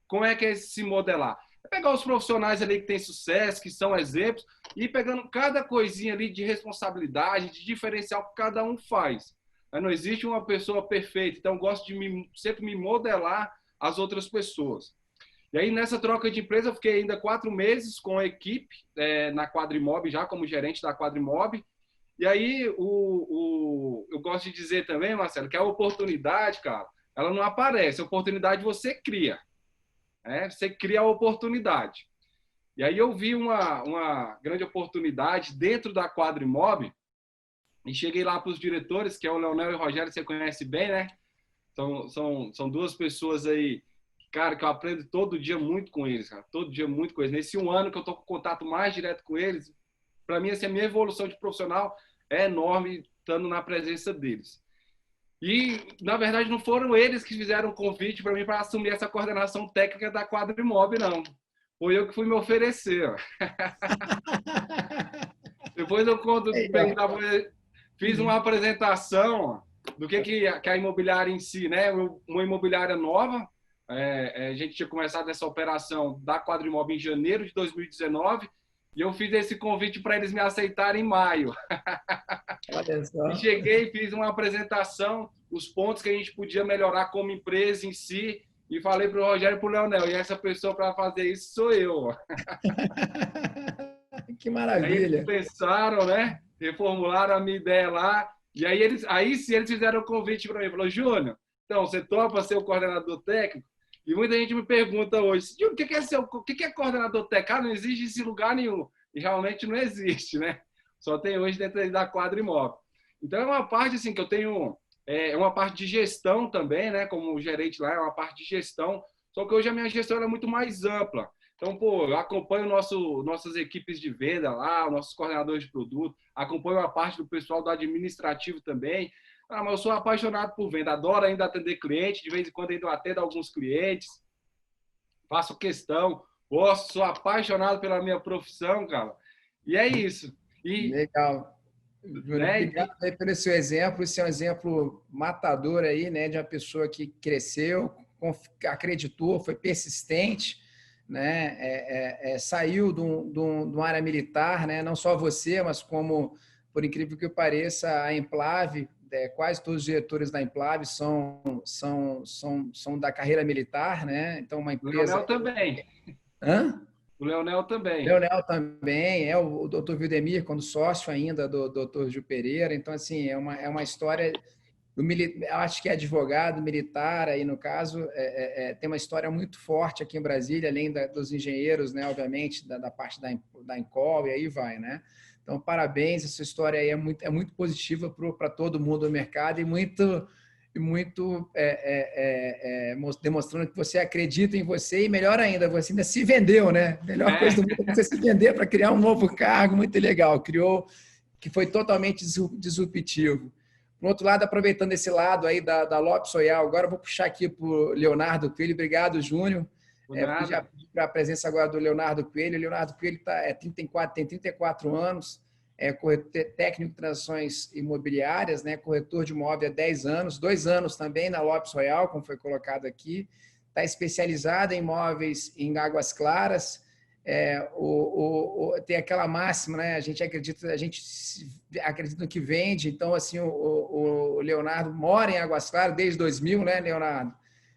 Como é que é se modelar? Pegar os profissionais ali que têm sucesso, que são exemplos, e ir pegando cada coisinha ali de responsabilidade, de diferencial que cada um faz. Não existe uma pessoa perfeita, então eu gosto de sempre me modelar as outras pessoas. E aí, nessa troca de empresa, eu fiquei ainda 4 meses com a equipe na Quadrimob, já como gerente da Quadrimob. E aí, eu gosto de dizer também, Marcelo, que a oportunidade, cara, ela não aparece. A oportunidade você cria. Você cria a oportunidade. E aí eu vi uma grande oportunidade dentro da Quadrimob e cheguei lá para os diretores, que é o Leonel e o Rogério, você conhece bem, né? São 2 pessoas aí, cara, que eu aprendo todo dia muito com eles, cara. Todo dia muito com eles. Nesse 1 ano que eu estou com contato mais direto com eles, para mim, assim, a minha evolução de profissional é enorme estando na presença deles. E, na verdade, não foram eles que fizeram o convite para mim para assumir essa coordenação técnica da Quadrimob, não. Foi eu que fui me oferecer. Depois eu conto, fiz uma apresentação do que a imobiliária em si, né? Uma imobiliária nova. A gente tinha começado essa operação da Quadrimob em janeiro de 2019 e eu fiz esse convite para eles me aceitarem em maio. Olha só. E cheguei, fiz uma apresentação, os pontos que a gente podia melhorar como empresa em si, e falei para o Rogério e para o Leonel, e essa pessoa para fazer isso sou eu. Que maravilha. Aí eles pensaram, né? Reformularam a minha ideia lá, e aí sim eles fizeram o convite para mim, falou, Júnior, então, você topa ser o coordenador técnico? E muita gente me pergunta hoje, o que é coordenador técnico? Não existe esse lugar nenhum. E realmente não existe, né? Só tem hoje dentro da Quadrimob. Então, é uma parte assim que eu tenho, uma parte de gestão também, né? Como gerente lá, é uma parte de gestão. Só que hoje a minha gestão é muito mais ampla. Então, eu acompanho nossas equipes de venda lá, nossos coordenadores de produto, acompanho a parte do pessoal do administrativo também. Mas eu sou apaixonado por venda, adoro ainda atender cliente, de vez em quando ainda atendo alguns clientes, faço questão, gosto, sou apaixonado pela minha profissão, cara. E é isso. Legal. Obrigado aí pelo seu exemplo. Esse é um exemplo matador aí, né, de uma pessoa que cresceu, acreditou, foi persistente, né? Saiu de uma área militar, né? Não só você, mas como, por incrível que pareça, a Emplave, quase todos os diretores da Emplave são da carreira militar, né? Então, uma O empresa... Leonel também. Hã? O Leonel também. Leonel também, o doutor Vildemir, quando sócio ainda do doutor Gil Pereira. Então, assim, é uma história... Eu acho que é advogado militar, aí no caso, tem uma história muito forte aqui em Brasília, além dos engenheiros, né, obviamente, da parte da Encol, e aí vai, né? Então, parabéns, essa história aí é muito positiva para todo mundo do mercado e muito demonstrando que você acredita em você e, melhor ainda, você ainda se vendeu, né? Melhor coisa do mundo é você se vender para criar um novo cargo, muito legal. Criou, que foi totalmente disruptivo. Por outro lado, aproveitando esse lado aí da Lopes Royal, agora eu vou puxar aqui para o Leonardo Coelho. Obrigado, Júnior. Já pedi para a presença agora do Leonardo Coelho. O Leonardo Coelho tem 34 anos, técnico de transações imobiliárias, né? Corretor de imóvel há 10 anos, 2 anos também na Lopes Royal, como foi colocado aqui. Está especializado em imóveis em Águas Claras. Tem aquela máxima, né? A gente acredita no que vende. Então, assim, o Leonardo mora em Águas Claras desde 2000, né, Leonardo?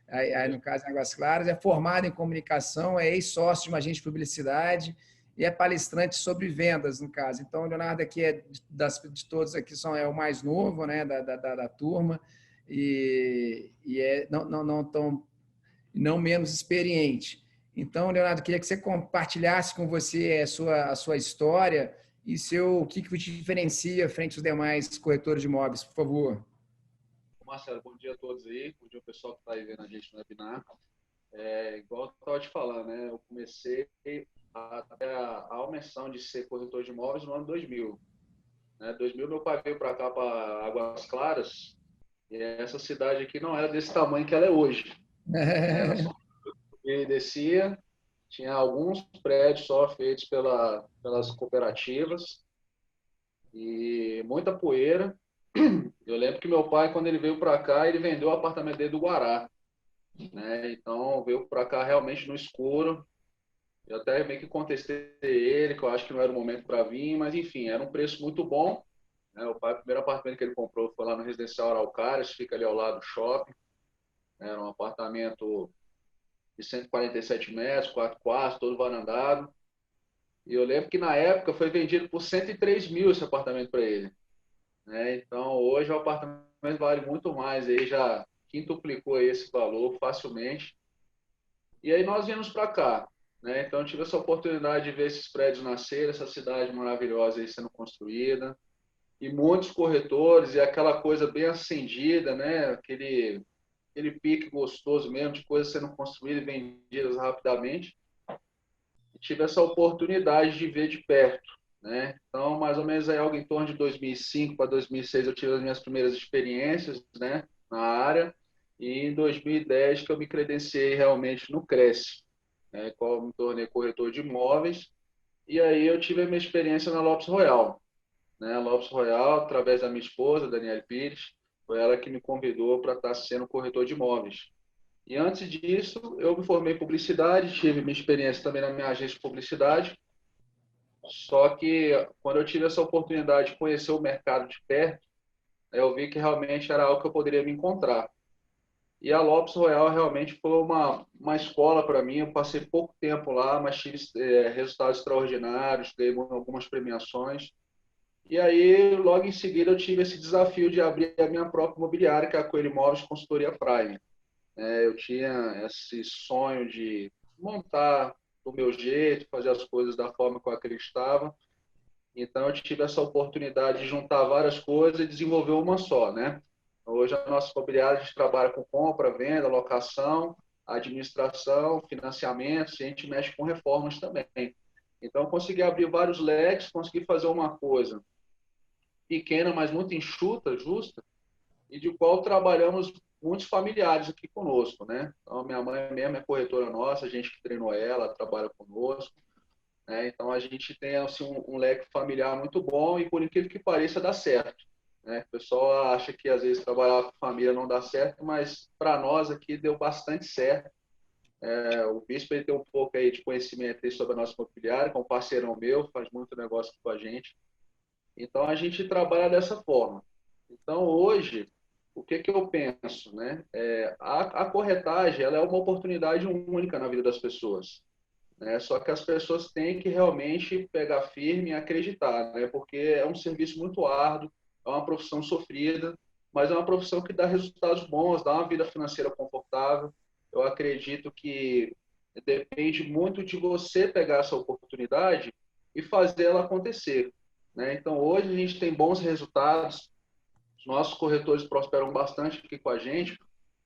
Aí, no caso, em Águas Claras, é formado em comunicação, é ex-sócio de uma agência de publicidade e é palestrante sobre vendas, no caso. Então, o Leonardo aqui de todos aqui é o mais novo, né, da turma e não menos experiente. Então, Leonardo, queria que você compartilhasse com você a sua história e o que te diferencia frente aos demais corretores de imóveis, por favor. Marcelo, bom dia a todos aí, bom dia ao pessoal que está aí vendo a gente no webinar. Igual eu estava te falando, né? Eu comecei a almeção de ser corretor de imóveis no ano 2000. Né? 2000, meu pai veio para cá, para Águas Claras, e essa cidade aqui não era desse tamanho que ela é hoje. Era só e descia, tinha alguns prédios só feitos pelas cooperativas e muita poeira. Eu lembro que meu pai, quando ele veio para cá, ele vendeu o apartamento dele do Guará, né? Então veio para cá realmente no escuro. Eu até meio que contestei ele, que eu acho que não era o momento para vir, mas enfim, era um preço muito bom, né? O primeiro apartamento que ele comprou foi lá no Residencial Araucárias, fica ali ao lado do shopping. Era um apartamento de 147 metros, 4 quartos, todo varandado. E eu lembro que na época foi vendido por 103 mil esse apartamento para ele. Né? Então hoje o apartamento vale muito mais, aí já quintuplicou esse valor facilmente. E aí nós viemos para cá. Né? Então eu tive essa oportunidade de ver esses prédios nascer, essa cidade maravilhosa aí sendo construída. E muitos corretores, e aquela coisa bem acendida, né? Aquele pique gostoso mesmo de coisas sendo construídas e vendidas rapidamente. E tive essa oportunidade de ver de perto, né? Então, mais ou menos aí algo em torno de 2005 para 2006 eu tive as minhas primeiras experiências, né, na área. E em 2010 que eu me credenciei realmente no Cresce, né, qual eu me tornei corretor de imóveis. E aí eu tive a minha experiência na Lopes Royal, né? A Lopes Royal, através da minha esposa, Daniela Pires, foi ela que me convidou para estar sendo corretor de imóveis. E antes disso, eu me formei em publicidade, tive minha experiência também na minha agência de publicidade. Só que quando eu tive essa oportunidade de conhecer o mercado de perto, eu vi que realmente era algo que eu poderia me encontrar. E a Lopes Royal realmente foi uma escola para mim. Eu passei pouco tempo lá, mas tive resultados extraordinários, ganhei algumas premiações. E aí, logo em seguida, eu tive esse desafio de abrir a minha própria imobiliária, que é a Coelho Imóveis Consultoria Prime. Eu tinha esse sonho de montar do meu jeito, fazer as coisas da forma que eu acreditava. Então, eu tive essa oportunidade de juntar várias coisas e desenvolver uma só, né? Hoje, a nossa imobiliária, a gente trabalha com compra, venda, locação, administração, financiamentos, e a gente mexe com reformas também. Então, eu consegui abrir vários leques, consegui fazer uma coisa pequena, mas muito enxuta, justa, e de qual trabalhamos muitos familiares aqui conosco, né? Então, minha mãe mesmo é corretora nossa, a gente que treinou ela, trabalha conosco, né? Então, a gente tem assim, um leque familiar muito bom e, por incrível que pareça, dá certo, né? O pessoal acha que, às vezes, trabalhar com família não dá certo, mas para nós aqui deu bastante certo O Bispo ele tem um pouco aí de conhecimento aí sobre a nossa imobiliária, que é um parceirão meu, faz muito negócio com a gente. Então, a gente trabalha dessa forma. Então, hoje, o que eu penso, né? A corretagem, ela é uma oportunidade única na vida das pessoas, né? Só que as pessoas têm que realmente pegar firme e acreditar, né? Porque é um serviço muito árduo, é uma profissão sofrida, mas é uma profissão que dá resultados bons, dá uma vida financeira confortável. Eu acredito que depende muito de você pegar essa oportunidade e fazer ela acontecer, né? Então, hoje a gente tem bons resultados, os nossos corretores prosperam bastante aqui com a gente,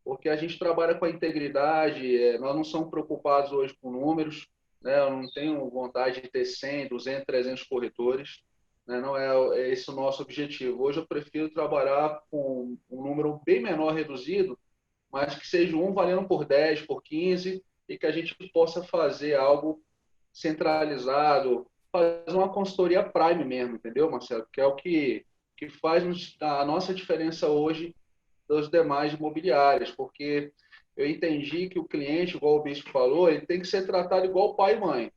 porque a gente trabalha com a integridade, nós não somos preocupados hoje com números, né? Eu não tenho vontade de ter 100, 200, 300 corretores, né? Não é esse o nosso objetivo. Hoje eu prefiro trabalhar com um número bem menor, reduzido, mas que seja um valendo por 10, por 15, e que a gente possa fazer algo centralizado, fazer uma consultoria prime mesmo, entendeu, Marcelo? Que é o que faz a nossa diferença hoje das demais imobiliárias, porque eu entendi que o cliente, igual o Bispo falou, ele tem que ser tratado igual pai e mãe,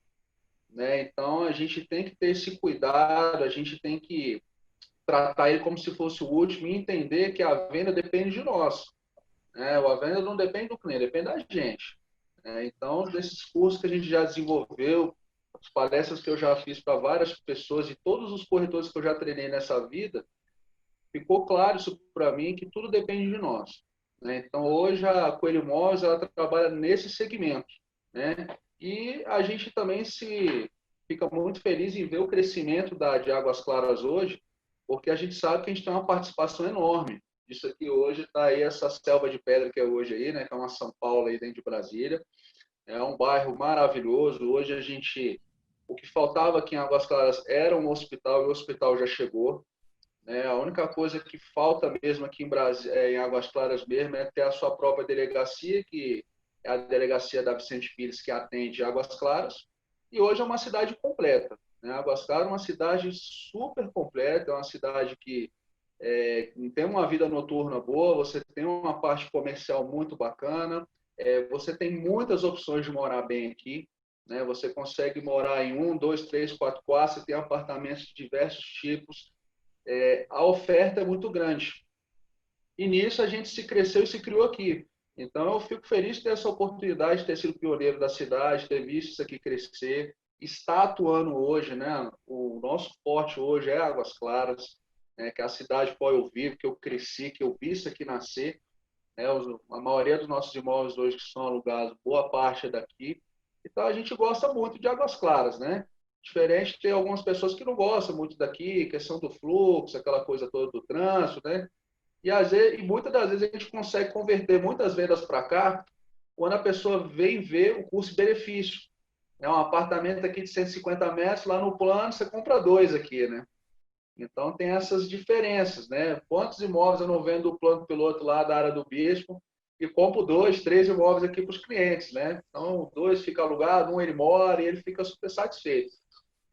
né? Então, a gente tem que ter esse cuidado, a gente tem que tratar ele como se fosse o último e entender que a venda depende de nós, né? A venda não depende do cliente, depende da gente, né? Então, desses cursos que a gente já desenvolveu, as palestras que eu já fiz para várias pessoas e todos os corretores que eu já treinei nessa vida, ficou claro isso para mim, que tudo depende de nós, né? Então, hoje a Coelho Imóveis, ela trabalha nesse segmento, né? E a gente também fica muito feliz em ver o crescimento de Águas Claras hoje, porque a gente sabe que a gente tem uma participação enorme. Isso aqui hoje está aí, essa selva de pedra que é hoje aí, né? Que é uma São Paulo aí dentro de Brasília. É um bairro maravilhoso. Hoje o que faltava aqui em Águas Claras era um hospital, e o hospital já chegou. A única coisa que falta mesmo aqui em Águas Claras mesmo é ter a sua própria delegacia, que é a delegacia da Vicente Pires, que atende Águas Claras, e hoje é uma cidade completa, né? Águas Claras é uma cidade super completa, é uma cidade que tem uma vida noturna boa, você tem uma parte comercial muito bacana, você tem muitas opções de morar bem aqui, né? Você consegue morar em 1, 2, 3, 4 quartos, você tem apartamentos de diversos tipos, a oferta é muito grande. E nisso a gente se cresceu e se criou aqui. Então eu fico feliz de ter essa oportunidade de ter sido pioneiro da cidade, ter visto isso aqui crescer, está atuando hoje, né? O nosso forte hoje é Águas Claras, né? Que é a cidade qual eu vivo, que eu cresci, que eu vi isso aqui nascer, né? A maioria dos nossos imóveis hoje que são alugados, boa parte é daqui. Então a gente gosta muito de Águas Claras, né? Diferente, tem algumas pessoas que não gostam muito daqui, questão do fluxo, aquela coisa toda do trânsito, né? E muitas das vezes a gente consegue converter muitas vendas para cá quando a pessoa vem ver o custo-benefício. Um apartamento aqui de 150 metros, lá no plano você compra 2 aqui, né? Então tem essas diferenças, né? Quantos imóveis eu não vendo o plano piloto lá da área do Bispo e compro 2, 3 imóveis aqui para os clientes, né? Então 2 fica alugado, 1 ele mora e ele fica super satisfeito.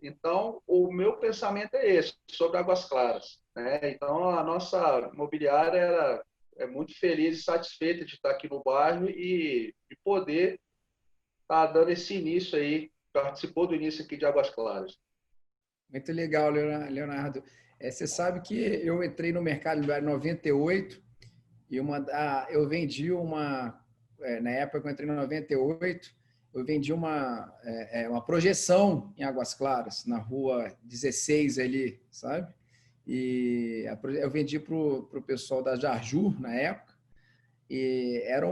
Então, o meu pensamento é esse, sobre Águas Claras, né? Então, a nossa imobiliária é muito feliz e satisfeita de estar aqui no bairro e de poder estar dando esse início aí, participou do início aqui de Águas Claras. Muito legal, Leonardo. Você sabe que eu entrei no mercado imobiliário em 98 e eu vendi na época que eu entrei em 98, eu vendi uma projeção em Águas Claras, na rua 16 ali, sabe? E eu vendi para o pessoal da Jarjur, na época, e era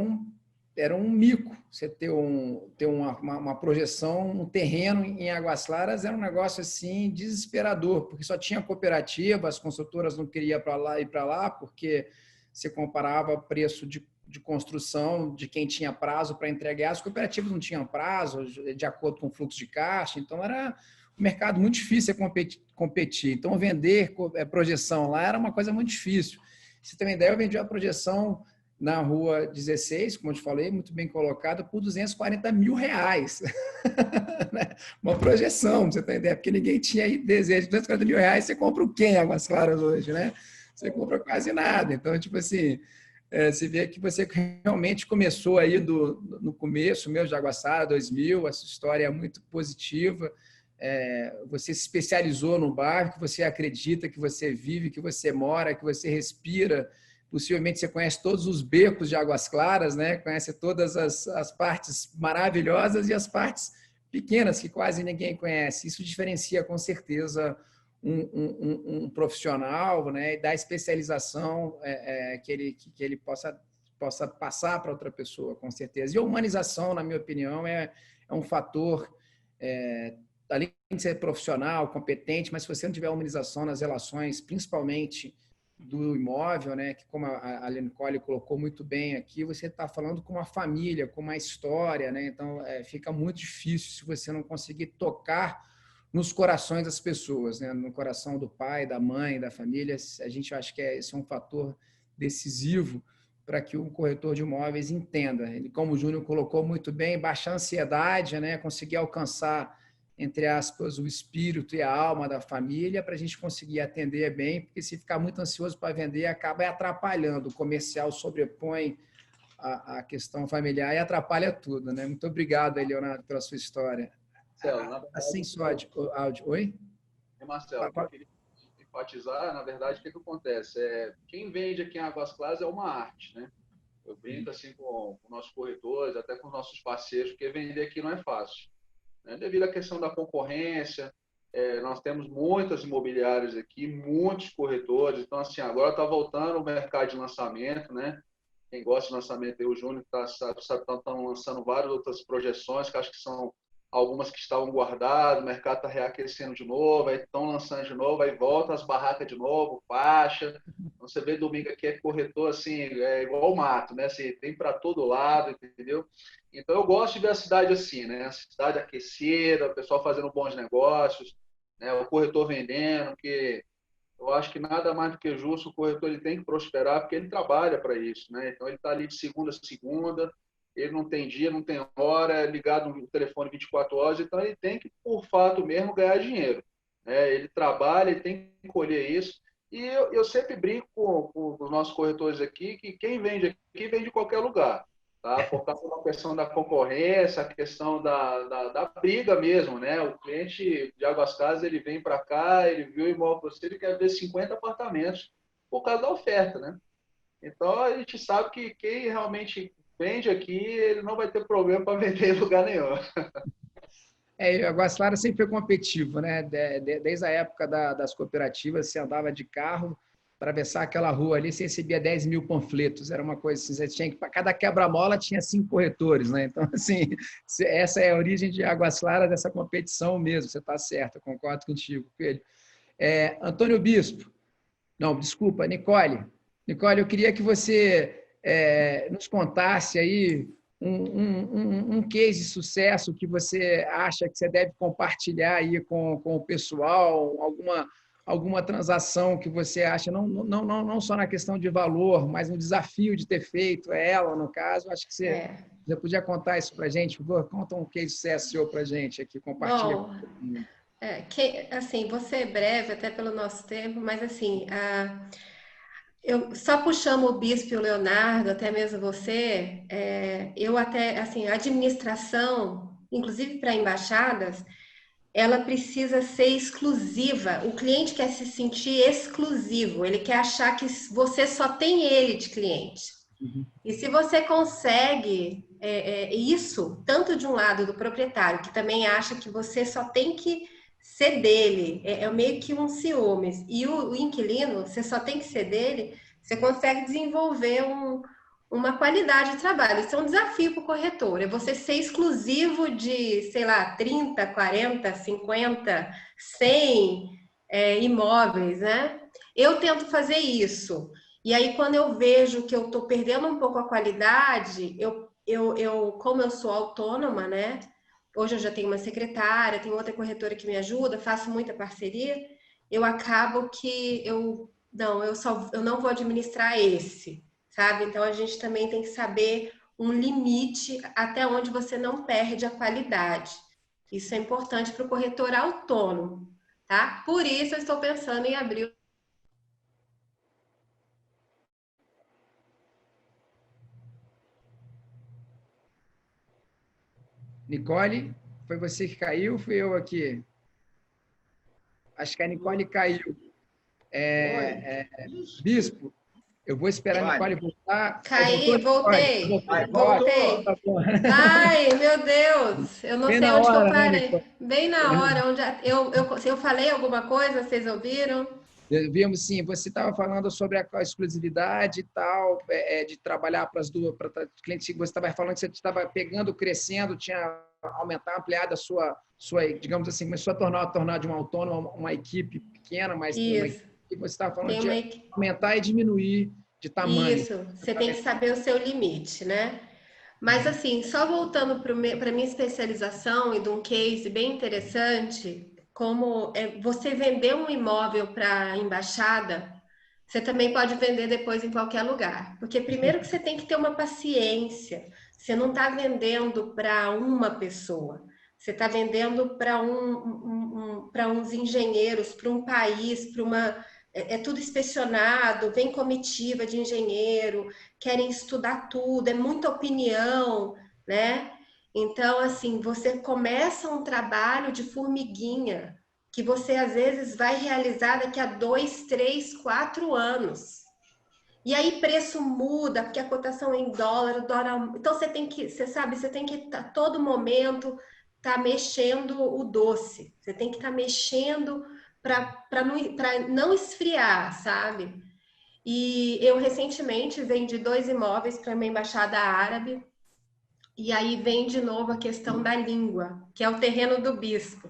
um mico você ter uma projeção, um terreno em Águas Claras, era um negócio assim desesperador, porque só tinha cooperativa, as construtoras não queriam ir para lá, porque você comparava preço de construção de quem tinha prazo para entregar, as cooperativas não tinham prazo, de acordo com o fluxo de caixa, então era um mercado muito difícil de competir. Então, vender projeção lá era uma coisa muito difícil. Você tem uma ideia, eu vendi a projeção na rua 16, como eu te falei, muito bem colocada, por R$240 mil. Uma projeção, você tem ideia, porque ninguém tinha desejo de R$240 mil, você compra o quê em Águas Claras hoje, né? Você compra quase nada. Então, tipo assim, Você vê que você realmente começou aí no começo, meu, de Jaguaçara, 2000, a sua história é muito positiva. Você se especializou no bairro que você acredita, que você vive, que você mora, que você respira. Possivelmente você conhece todos os becos de Águas Claras, né? Conhece todas as partes maravilhosas e as partes pequenas que quase ninguém conhece. Isso diferencia com certeza um profissional, né? E da especialização que ele possa passar para outra pessoa, com certeza. E a humanização, na minha opinião, é um fator, além de ser profissional, competente, mas se você não tiver humanização nas relações, principalmente do imóvel, né, que como a Nicole colocou muito bem aqui, você está falando com uma família, com uma história, né? Então fica muito difícil se você não conseguir tocar nos corações das pessoas, né? No coração do pai, da mãe, da família. A gente acha que esse é um fator decisivo para que o corretor de imóveis entenda. Ele, como o Júnior colocou muito bem, baixar a ansiedade, né? Conseguir alcançar, entre aspas, o espírito e a alma da família para a gente conseguir atender bem, porque se ficar muito ansioso para vender, acaba atrapalhando. O comercial sobrepõe a questão familiar e atrapalha tudo, né? Muito obrigado, Leonardo, pela sua história. Marcelo, na verdade, Assim só, áudio. Oi? Marcelo, o que eu queria enfatizar, na verdade, o que acontece? Quem vende aqui em Águas Claras é uma arte, né? Eu brinco assim com nossos corretores, até com nossos parceiros, porque vender aqui não é fácil, né? Devido à questão da concorrência, nós temos muitas imobiliárias aqui, muitos corretores. Então, assim, agora está voltando o mercado de lançamento, né? Quem gosta de lançamento, o Júnior estão lançando várias outras projeções, que acho que são algumas que estavam guardadas, o mercado está reaquecendo de novo, aí estão lançando de novo, aí volta as barracas de novo, faixa. Então, você vê domingo aqui é corretor, assim, é igual o mato, né? Assim, tem para todo lado, entendeu? Então, eu gosto de ver a cidade assim, né? A cidade aquecida, o pessoal fazendo bons negócios, né? O corretor vendendo, porque eu acho que nada mais do que justo, o corretor ele tem que prosperar, porque ele trabalha para isso, né? Então, ele está ali de segunda a segunda, ele não tem dia, não tem hora, é ligado no telefone 24 horas, então ele tem que, por fato mesmo, ganhar dinheiro, né? Ele trabalha, ele tem que colher isso. E eu sempre brinco com os nossos corretores aqui, que quem vende aqui vende de qualquer lugar, tá? Por causa da questão da concorrência, a questão da briga mesmo, né? O cliente de Águas Claras, ele vem para cá, ele viu o imóvel para você, ele quer ver 50 apartamentos por causa da oferta, né? Então, a gente sabe que quem realmente vende aqui, ele não vai ter problema para vender em lugar nenhum. Águas Claras sempre foi competitivo, né? Desde a época das cooperativas, você andava de carro, atravessar aquela rua ali, você recebia 10 mil panfletos. Era uma coisa assim, você tinha que, para cada quebra-mola tinha 5 corretores, né? Então, assim, essa é a origem de Águas Claras, dessa competição mesmo. Você está certo, eu concordo contigo, Coelho. Antônio Bispo, não, desculpa, Nicole. Nicole, eu queria que você nos contasse aí um case de sucesso que você acha que você deve compartilhar aí com o pessoal, alguma transação que você acha, não só na questão de valor, mas no desafio de ter feito ela, no caso. Acho que você podia contar isso para a gente, por favor. Conta um case de sucesso seu para a gente aqui, compartilha. Bom, assim, vou ser breve até pelo nosso tempo, mas assim, eu só puxando o Bispo e o Leonardo, até mesmo você, eu até, assim, a administração, inclusive para embaixadas, ela precisa ser exclusiva. O cliente quer se sentir exclusivo, ele quer achar que você só tem ele de cliente. E se você consegue isso, tanto de um lado do proprietário, que também acha que você só tem que ser dele, meio que um ciúmes, e o inquilino, você só tem que ser dele, você consegue desenvolver uma qualidade de trabalho. Isso é um desafio para o corretor, é você ser exclusivo de, sei lá, 30, 40, 50, 100 imóveis, né? Eu tento fazer isso. E aí, quando eu vejo que eu estou perdendo um pouco a qualidade, como eu sou autônoma, né? Hoje eu já tenho uma secretária, tenho outra corretora que me ajuda, faço muita parceria, eu acabo que eu não vou administrar esse, sabe? Então, a gente também tem que saber um limite até onde você não perde a qualidade. Isso é importante para o corretor autônomo, tá? Por isso, eu estou pensando em abrir Nicole, foi você que caiu? Fui eu aqui? Acho que a Nicole caiu. Bispo, eu vou esperar a Nicole voltar. Caí, voltei. Voltou. Ai, meu Deus, eu não Bem sei na onde que eu hora, né, parei. Nicole? Bem na hora, onde se eu falei alguma coisa, vocês ouviram? Vimos, sim, você estava falando sobre a exclusividade e tal, de trabalhar para as duas, para clientes, você estava falando que você estava pegando, crescendo, tinha aumentado, ampliado a sua, digamos assim, começou a tornar de uma autônoma uma equipe pequena, mas uma Isso, equipe que você estava falando tem de uma aumentar e diminuir de tamanho. Isso, você tem que saber o seu limite, né? Mas assim, só voltando para a minha especialização e de um case bem interessante, como você vender um imóvel para a embaixada, você também pode vender depois em qualquer lugar. Porque primeiro que você tem que ter uma paciência. Você não está vendendo para uma pessoa. Você está vendendo para para uns engenheiros, para um país, para uma... É tudo inspecionado, vem comitiva de engenheiro, querem estudar tudo, é muita opinião, né? Então, assim, você começa um trabalho de formiguinha, que você às vezes vai realizar daqui a 2, 3, 4 anos. E aí preço muda, porque a cotação é em dólar, o dólar... Então você tem que, você sabe, você tem que a todo momento tá mexendo o doce. Você tem que estar mexendo para não esfriar, sabe? E eu recentemente vendi 2 imóveis para uma embaixada árabe. E aí vem de novo a questão da língua, que é o terreno do bispo.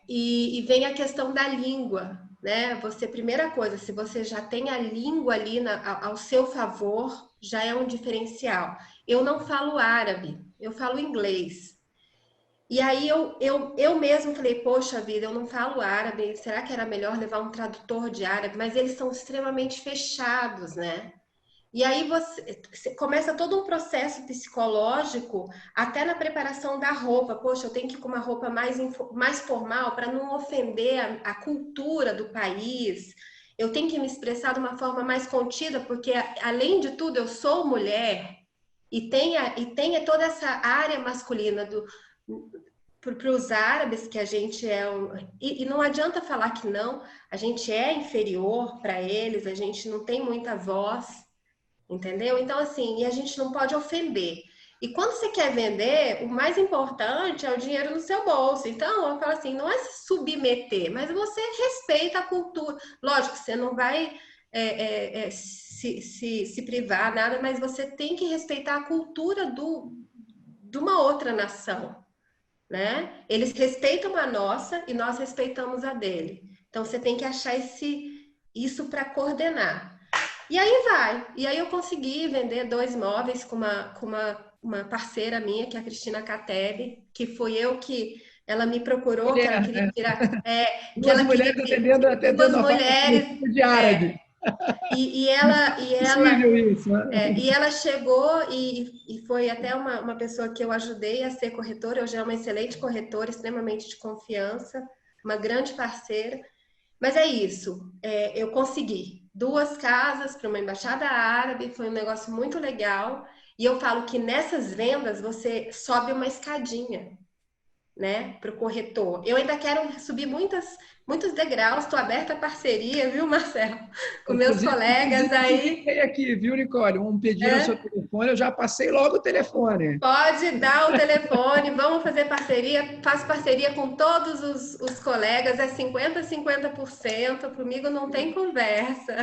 E vem a questão da língua, né? Você, primeira coisa, se você já tem a língua ali ao seu favor, já é um diferencial. Eu não falo árabe, eu falo inglês. E aí eu mesmo falei, poxa vida, eu não falo árabe, será que era melhor levar um tradutor de árabe? Mas eles são extremamente fechados, né? E aí você começa todo um processo psicológico, até na preparação da roupa. Poxa, eu tenho que ir com uma roupa mais formal para não ofender a cultura do país. Eu tenho que me expressar de uma forma mais contida, porque, além de tudo, eu sou mulher e tem toda essa área masculina para os árabes, que a gente e não adianta falar que não, a gente é inferior para eles, a gente não tem muita voz. Entendeu? Então, assim, e a gente não pode ofender. E quando você quer vender, o mais importante é o dinheiro no seu bolso. Então, eu falo assim, não é se submeter, mas você respeita a cultura. Lógico que você não vai se privar, nada, mas você tem que respeitar a cultura de uma outra nação, né? Eles respeitam a nossa e nós respeitamos a dele. Então, você tem que achar isso para coordenar. E aí vai. E aí eu consegui vender 2 imóveis com uma parceira minha, que é a Cristina Catebe, que foi ela me procurou, que ela queria tirar... Duas mulheres atendendo duas a mulheres de árabe. E ela Isso, né? e ela chegou e foi até uma pessoa que eu ajudei a ser corretora. Hoje é uma excelente corretora, extremamente de confiança, uma grande parceira. Mas é isso, eu consegui 2 casas para uma embaixada árabe, foi um negócio muito legal. E eu falo que nessas vendas você sobe uma escadinha, né, para o corretor. Eu ainda quero subir muitos degraus, estou aberta a parceria, viu, Marcelo? Com meus colegas aí. Eu aqui, viu, Nicole? Pediram o seu telefone, eu já passei logo o telefone. Pode dar o telefone, vamos fazer parceria. Faço parceria com todos os colegas, é 50%, comigo não tem conversa.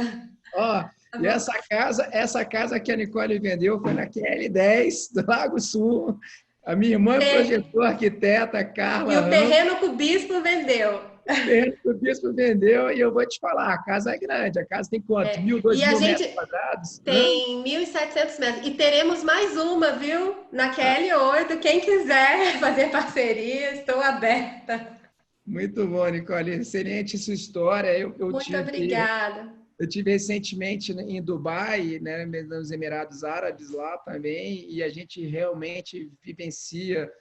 Ó, e essa casa que a Nicole vendeu foi na QL10 do Lago Sul. A minha irmã é projetor, arquiteta, Carla. E o terreno que o bispo vendeu. O terreno que o bispo vendeu, e eu vou te falar, a casa é grande. A casa tem quanto? 1.000, 2.000 metros quadrados? Tem 1.700 metros. E teremos mais uma, viu? Na QL8. Quem quiser fazer parceria, estou aberta. Muito bom, Nicole. Excelente sua história. Muito obrigada. Eu tive recentemente em Dubai, né, nos Emirados Árabes lá também, e a gente realmente vivencia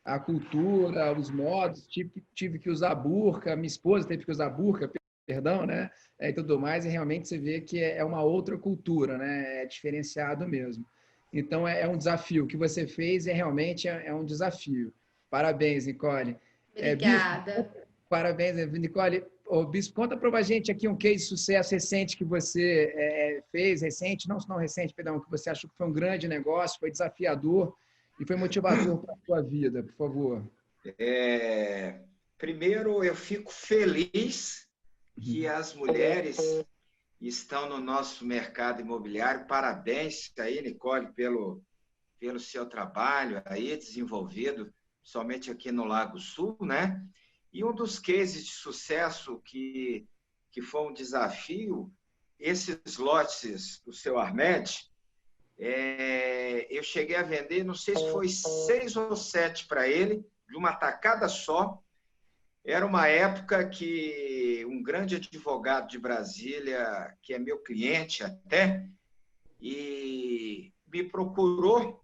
a cultura, os modos. Tive que usar burca, minha esposa teve que usar burca, perdão, né, e tudo mais, e realmente você vê que é uma outra cultura, né, é diferenciado mesmo. Então, é um desafio. O que você fez realmente um desafio. Parabéns, Nicole. Obrigada. Bispo, parabéns, Nicole. Ô, Bispo, conta para a gente aqui um case de sucesso recente que você fez, recente, não recente, perdão, que você achou que foi um grande negócio, foi desafiador e foi motivador para a sua vida, por favor. Primeiro, eu fico feliz que as mulheres estão no nosso mercado imobiliário. Parabéns aí, Nicole, pelo seu trabalho aí desenvolvido, somente aqui no Lago Sul, né? E um dos cases de sucesso que foi um desafio, esses lotes do seu Armed, eu cheguei a vender, não sei se foi 6 ou 7 para ele, de uma tacada só. Era uma época que um grande advogado de Brasília, que é meu cliente até, e me procurou,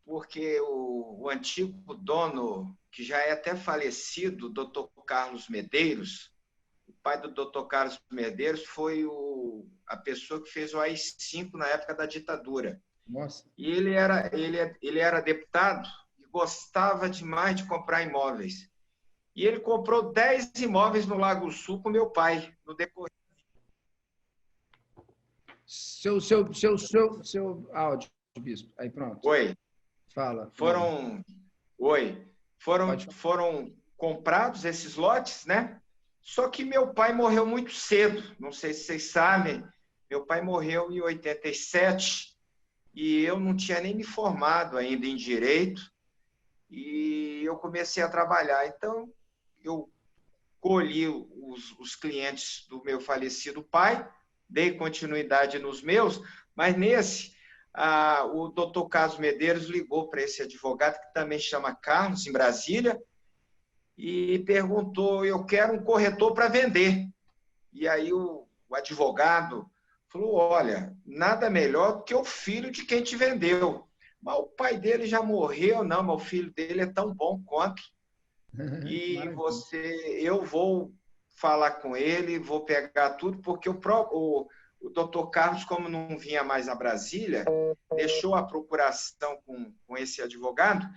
porque o antigo dono, que já é até falecido, o Dr. Carlos Medeiros, o pai do Dr. Carlos Medeiros foi a pessoa que fez o AI-5 na época da ditadura. Nossa. E ele era deputado e gostava demais de comprar imóveis. E ele comprou 10 imóveis no Lago Sul com meu pai, no decorrer. Seu áudio, Bispo. Aí, pronto. Oi. Fala. Foram comprados esses lotes, né? Só que meu pai morreu muito cedo. Não sei se vocês sabem. Meu pai morreu em 87 e eu não tinha nem me formado ainda em direito. E eu comecei a trabalhar. Então, eu colhi os clientes do meu falecido pai, dei continuidade nos meus, mas nesse, o doutor Carlos Medeiros ligou para esse advogado, que também chama Carlos, em Brasília, e perguntou, eu quero um corretor para vender. E aí o advogado falou, olha, nada melhor do que o filho de quem te vendeu. Mas o pai dele já morreu, não, mas o filho dele é tão bom quanto. E eu vou falar com ele, vou pegar tudo, porque o doutor Carlos, como não vinha mais a Brasília, deixou a procuração com esse advogado,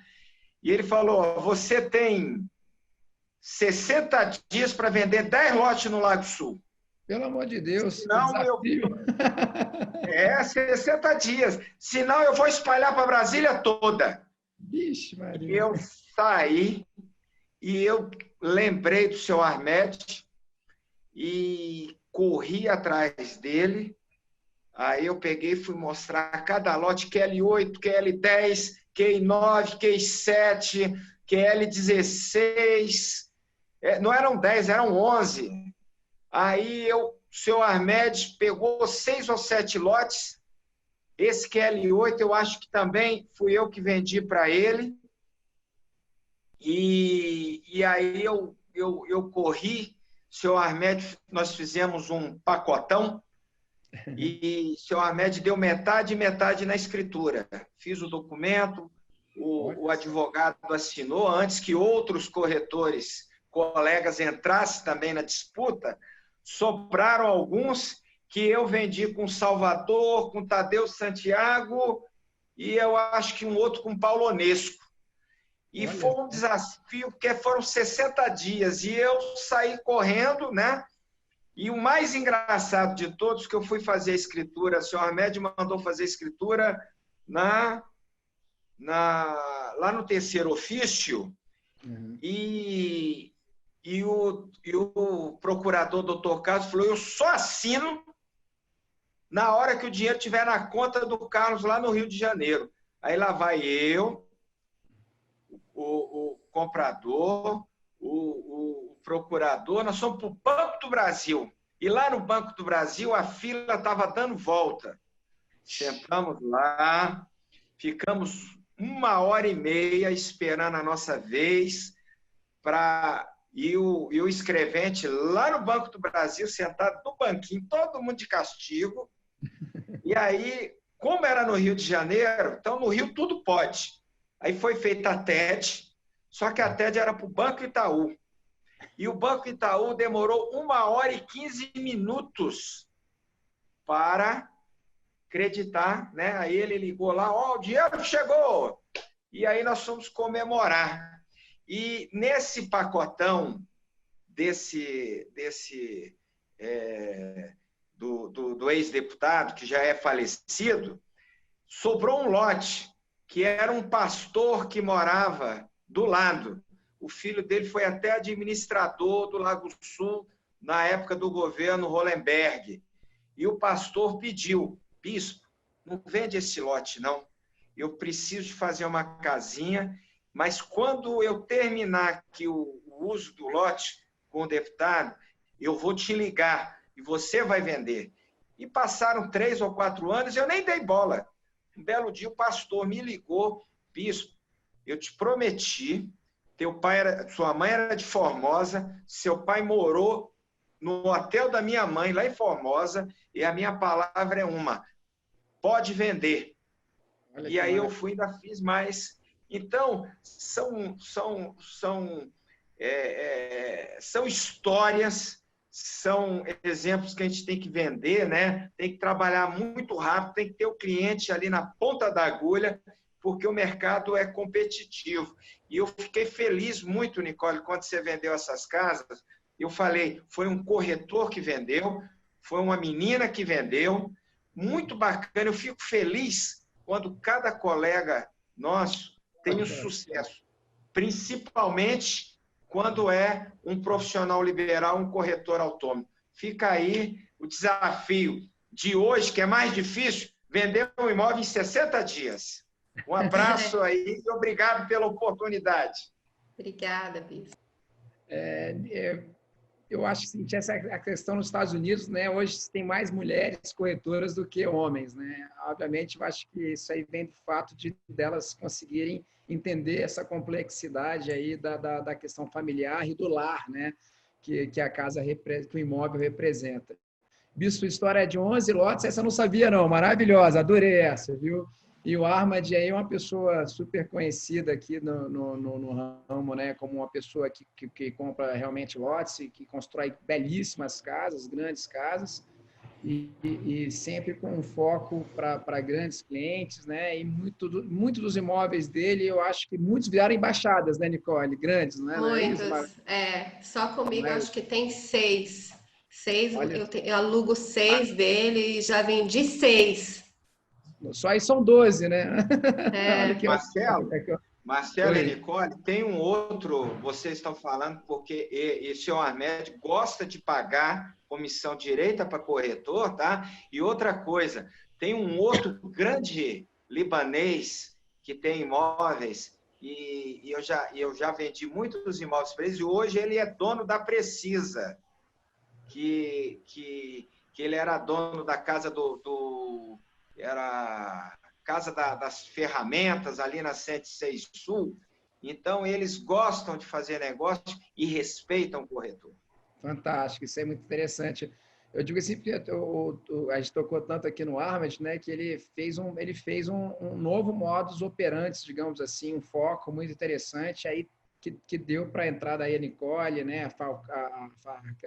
e ele falou, você tem 60 dias para vender 10 lotes no Lago Sul. Pelo amor de Deus, senão desafio. 60 dias. Senão eu vou espalhar para Brasília toda. Vixe, Maria. Eu saí e eu lembrei do seu Armed e corri atrás dele. Aí eu peguei e fui mostrar cada lote, QL8, QL10, QI9, QI7, QL16. Não eram 10, eram 11. Aí o seu Armed pegou 6 ou 7 lotes. Esse QL8 eu acho que também fui eu que vendi para ele. E aí eu corri, seu Armed, nós fizemos um pacotão e seu Armed deu metade e metade na escritura. Fiz o documento, o advogado assinou antes que outros corretores, colegas entrassem também na disputa. Sobraram alguns que eu vendi com Salvador, com Tadeu Santiago e eu acho que um outro com Paulo Onesco. E foi um desafio, porque foram 60 dias e eu saí correndo, né? E o mais engraçado de todos, que eu fui fazer a escritura, o senhor Armed mandou fazer a escritura lá no terceiro ofício, e o procurador, doutor Carlos, falou, eu só assino na hora que o dinheiro estiver na conta do Carlos lá no Rio de Janeiro. Aí lá vai eu, o comprador, o procurador, nós fomos para o Banco do Brasil. E lá no Banco do Brasil, a fila estava dando volta. Sentamos lá, ficamos 1h30 esperando a nossa vez, e o escrevente lá no Banco do Brasil, sentado no banquinho, todo mundo de castigo. E aí, como era no Rio de Janeiro, então no Rio tudo pode. Aí foi feita a TED, só que a TED era para o Banco Itaú. E o Banco Itaú demorou 1h15 para acreditar, né? Aí ele ligou lá, ó, o dinheiro chegou! E aí nós fomos comemorar. E nesse pacotão do ex-deputado, que já é falecido, sobrou um lote, que era um pastor que morava do lado. O filho dele foi até administrador do Lago Sul, na época do governo Hollenberg. E o pastor pediu, bispo, não vende esse lote, não. Eu preciso de fazer uma casinha, mas quando eu terminar aqui o uso do lote com o deputado, eu vou te ligar e você vai vender. E passaram 3 ou 4 anos, eu nem dei bola. Um belo dia o pastor me ligou, bispo, eu te prometi, sua mãe era de Formosa, seu pai morou no hotel da minha mãe, lá em Formosa, e a minha palavra é uma, pode vender. E aí eu fui e ainda fiz mais. Então, são histórias, são exemplos que a gente tem que vender, né? Tem que trabalhar muito rápido, tem que ter o cliente ali na ponta da agulha, porque o mercado é competitivo. E eu fiquei feliz muito, Nicole, quando você vendeu essas casas. Eu falei, foi um corretor que vendeu, foi uma menina que vendeu, muito bacana. Eu fico feliz quando cada colega nosso tem um sucesso, principalmente quando é um profissional liberal, um corretor autônomo. Fica aí o desafio de hoje, que é mais difícil, vender um imóvel em 60 dias. Um abraço aí e obrigado pela oportunidade. Obrigada, Bispo. Eu acho que essa a questão nos Estados Unidos, né? Hoje tem mais mulheres corretoras do que homens, né? Obviamente, eu acho que isso aí vem do fato de delas conseguirem entender essa complexidade aí da questão familiar e do lar, né? Que a casa, que o imóvel representa. Bispo, história de 11 lotes, essa eu não sabia não, maravilhosa, adorei essa, viu? E o Armad aí é uma pessoa super conhecida aqui no ramo, né? Como uma pessoa que compra realmente lotes e que constrói belíssimas casas, grandes casas, e sempre com um foco para grandes clientes, né? E muito dos imóveis dele, eu acho que muitos viraram embaixadas, né, Nicole? Grandes, né? Muitos, só comigo eu acho que tem 6. 6, eu alugo 6 dele e já vendi 6. Só aí são 12, né? Olha que Marcelo e Nicole, tem um outro, vocês estão falando, porque esse Armed gosta de pagar comissão direita para corretor, tá? E outra coisa, tem um outro grande libanês que tem imóveis, e eu já vendi muitos imóveis para eles, e hoje ele é dono da Precisa, que ele era dono da casa era Casa das Ferramentas, ali na 106 Sul. Então, eles gostam de fazer negócio e respeitam o corretor. Fantástico, isso é muito interessante. Eu digo assim, porque a gente tocou tanto aqui no Armad, né, que ele fez um novo modus operandi, digamos assim, um foco muito interessante, aí que deu para a entrada aí a Nicole, né,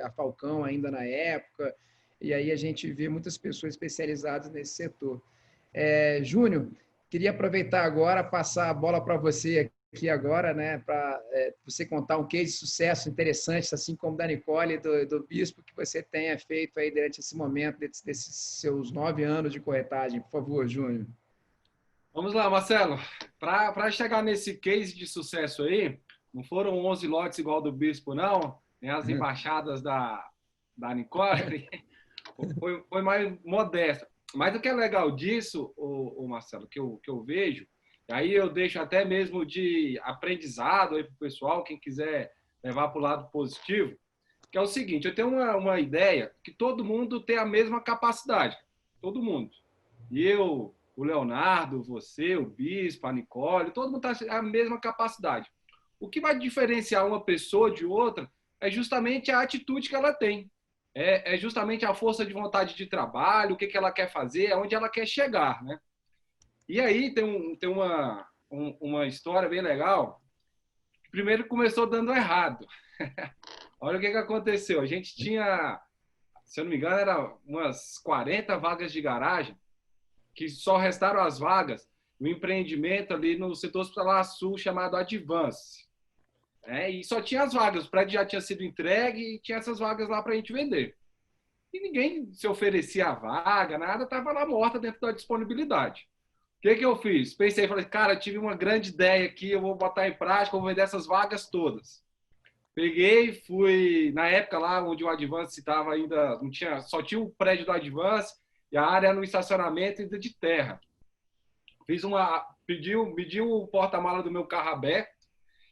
a Falcão ainda na época, e aí a gente vê muitas pessoas especializadas nesse setor. Júnior, queria aproveitar agora, passar a bola para você aqui agora, né, para você contar um case de sucesso interessante, assim como da Nicole e do Bispo, que você tenha feito aí durante esse momento, desses seus 9 anos de corretagem. Por favor, Júnior. Vamos lá, Marcelo. Para chegar nesse case de sucesso aí, não foram 11 lotes igual do Bispo, não, nem as embaixadas da Nicole. Foi mais modesto. Mas o que é legal disso, o Marcelo, que eu vejo, e aí eu deixo até mesmo de aprendizado aí para o pessoal, quem quiser levar para o lado positivo, que é o seguinte, eu tenho uma ideia que todo mundo tem a mesma capacidade, todo mundo. E eu, o Leonardo, você, o Bispo, a Nicole, todo mundo tem a mesma capacidade. O que vai diferenciar uma pessoa de outra é justamente a atitude que ela tem. É justamente a força de vontade de trabalho, o que ela quer fazer, aonde ela quer chegar, né? E aí tem uma história bem legal. Primeiro começou dando errado. Olha o que aconteceu. A gente tinha, se eu não me engano, era umas 40 vagas de garagem. que só restaram as vagas, um empreendimento ali no setor hospitalar sul chamado Advance. E só tinha as vagas, o prédio já tinha sido entregue e tinha essas vagas lá para a gente vender. E ninguém se oferecia a vaga, nada, estava lá morta dentro da disponibilidade. O que eu fiz? Pensei, falei, cara, tive uma grande ideia aqui, eu vou botar em prática, vou vender essas vagas todas. Peguei, fui, na época lá onde o Advance estava ainda, não tinha, só tinha o prédio do Advance e a área no estacionamento ainda de terra. Medi o porta-mala do meu carro aberto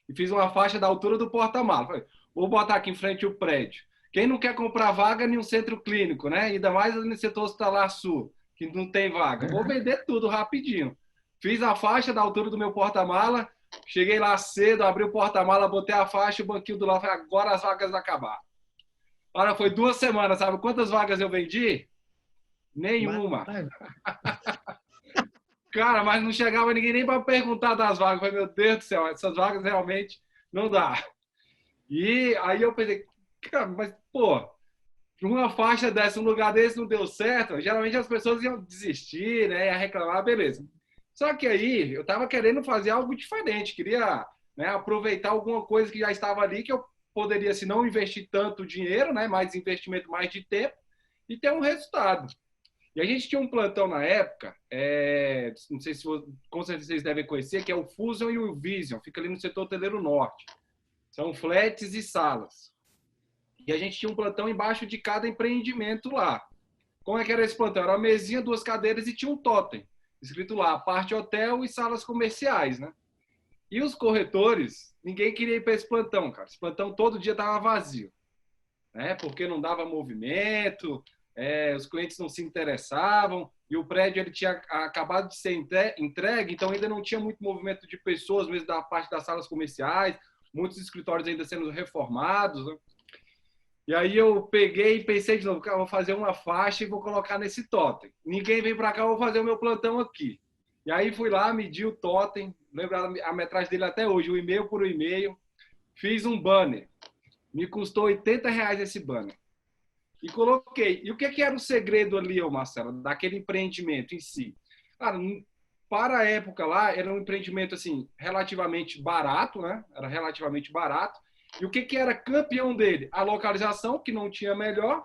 e fiz uma faixa da altura do porta-mala. Falei, vou botar aqui em frente o prédio. Quem não quer comprar vaga em um centro clínico, né? Ainda mais no setor hospitalar sul, que não tem vaga. Vou vender tudo rapidinho. Fiz a faixa da altura do meu porta-mala, cheguei lá cedo, abri o porta-mala, botei a faixa, o banquinho do lado, falei, agora as vagas acabaram. Olha, foi 2 semanas, sabe quantas vagas eu vendi? Nenhuma. Cara, mas não chegava ninguém nem para perguntar das vagas. Eu falei, meu Deus do céu, essas vagas realmente não dá. E aí eu pensei, cara, mas, pô, uma faixa dessa, um lugar desse não deu certo, geralmente as pessoas iam desistir, né, ia reclamar, beleza. Só que aí eu estava querendo fazer algo diferente, queria, né, aproveitar alguma coisa que já estava ali, que eu poderia, se não investir tanto dinheiro, né, mais investimento, mais de tempo, e ter um resultado. E a gente tinha um plantão na época, não sei se com certeza vocês devem conhecer, que é o Fusion e o Vision, fica ali no setor hoteleiro norte. São flats e salas. E a gente tinha um plantão embaixo de cada empreendimento lá. Como é que era esse plantão? Era uma mesinha, 2 cadeiras e tinha um totem, escrito lá, parte hotel e salas comerciais, né? E os corretores, ninguém queria ir para esse plantão, cara. Esse plantão todo dia estava vazio, né? Porque não dava movimento, os clientes não se interessavam, e o prédio ele tinha acabado de ser entregue, então ainda não tinha muito movimento de pessoas, mesmo da parte das salas comerciais, muitos escritórios ainda sendo reformados, né? E aí eu peguei e pensei de novo, cara, vou fazer uma faixa e vou colocar nesse totem. Ninguém vem para cá, eu vou fazer o meu plantão aqui. E aí fui lá, medi o totem, lembro a metragem dele até hoje, 1,5 por 1,5. Fiz um banner. Me custou R$80 esse banner. E coloquei. E o que era o segredo ali, Marcelo, daquele empreendimento em si? Cara, para a época lá, era um empreendimento assim, relativamente barato, né? Era relativamente barato. E o que era campeão dele? A localização, que não tinha melhor,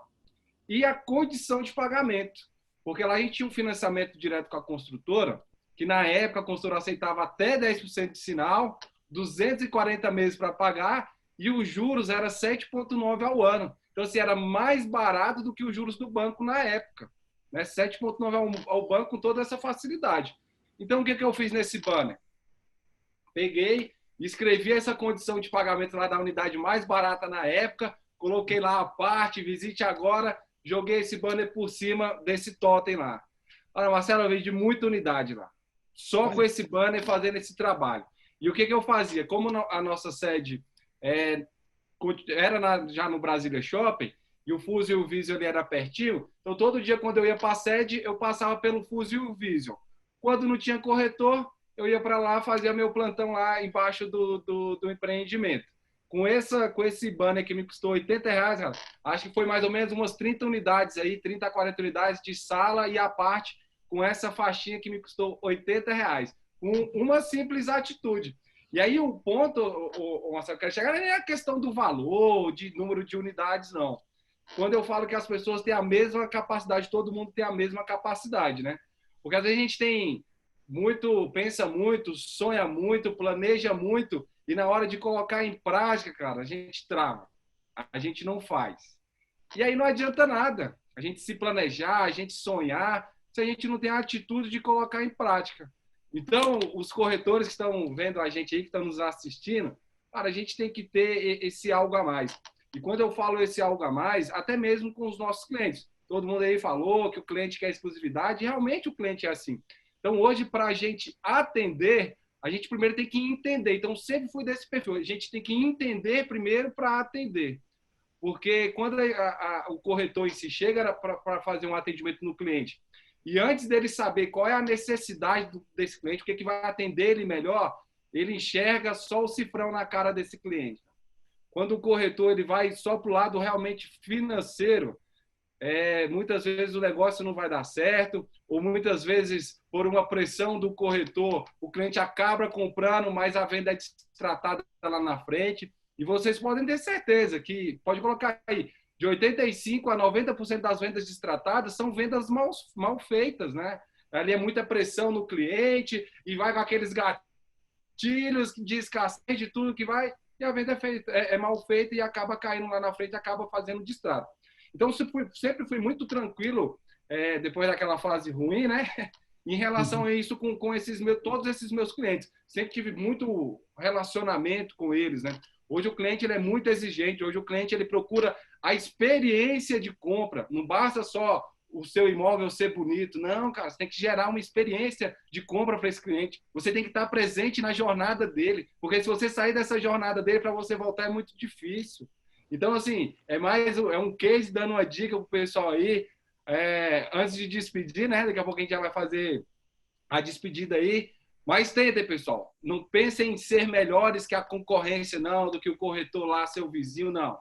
e a condição de pagamento. Porque lá a gente tinha um financiamento direto com a construtora, que na época a construtora aceitava até 10% de sinal, 240 meses para pagar, e os juros era 7,9 ao ano. Então, assim, era mais barato do que os juros do banco na época, né? 7,9 ao banco com toda essa facilidade. Então, o que eu fiz nesse banner? Peguei, escrevi essa condição de pagamento lá da unidade mais barata na época, coloquei lá a parte, visite agora, joguei esse banner por cima desse totem lá. Olha, Marcelo, eu vendi muita unidade lá, só com esse banner fazendo esse trabalho. E o que eu fazia? Como a nossa sede era já no Brasília Shopping, e o Fusion e o Vision ali era pertinho, então todo dia quando eu ia para a sede, eu passava pelo Fusion e o Vision. Quando não tinha corretor, eu ia para lá, fazia meu plantão lá embaixo do empreendimento. Com esse banner que me custou R$80, cara, acho que foi mais ou menos umas 30 unidades aí, 30 a 40 unidades de sala e a parte com essa faixinha que me custou R$80. Com uma simples atitude. E aí o ponto, Marcelo, eu quero chegar, não é a questão do valor, de número de unidades, não. Quando eu falo que as pessoas têm a mesma capacidade, todo mundo tem a mesma capacidade, né? Porque às vezes a gente tem pensa muito, sonha muito, planeja muito, e na hora de colocar em prática, cara, a gente trava. A gente não faz. E aí não adianta nada a gente se planejar, a gente sonhar, se a gente não tem a atitude de colocar em prática. Então, os corretores que estão vendo a gente aí, que estão nos assistindo, cara, a gente tem que ter esse algo a mais. E quando eu falo esse algo a mais, até mesmo com os nossos clientes. Todo mundo aí falou que o cliente quer exclusividade, e realmente o cliente é assim. Então, hoje, para a gente atender, a gente primeiro tem que entender. Então, sempre fui desse perfil. A gente tem que entender primeiro para atender. Porque quando o corretor em si chega para fazer um atendimento no cliente, e antes dele saber qual é a necessidade desse cliente, o que vai atender ele melhor, ele enxerga só o cifrão na cara desse cliente. Quando o corretor ele vai só para o lado realmente financeiro, muitas vezes o negócio não vai dar certo, ou muitas vezes, por uma pressão do corretor, o cliente acaba comprando, mas a venda é destratada lá na frente. E vocês podem ter certeza que, pode colocar aí, de 85% a 90% das vendas destratadas são vendas mal feitas, né? Ali é muita pressão no cliente e vai com aqueles gatilhos de escassez de tudo que vai, e a venda é mal feita e acaba caindo lá na frente, acaba fazendo distrato. Então, sempre fui muito tranquilo, depois daquela fase ruim, né? Em relação a isso com todos esses meus clientes. Sempre tive muito relacionamento com eles, né? Hoje o cliente ele é muito exigente, hoje o cliente ele procura a experiência de compra. Não basta só o seu imóvel ser bonito. Não, cara, você tem que gerar uma experiência de compra para esse cliente. Você tem que estar presente na jornada dele, porque se você sair dessa jornada dele, para você voltar é muito difícil. Então, assim, é um case dando uma dica para o pessoal aí. Antes de despedir, né? Daqui a pouco a gente já vai fazer a despedida aí. Mas tentem, pessoal. Não pensem em ser melhores que a concorrência, não, do que o corretor lá, seu vizinho, não.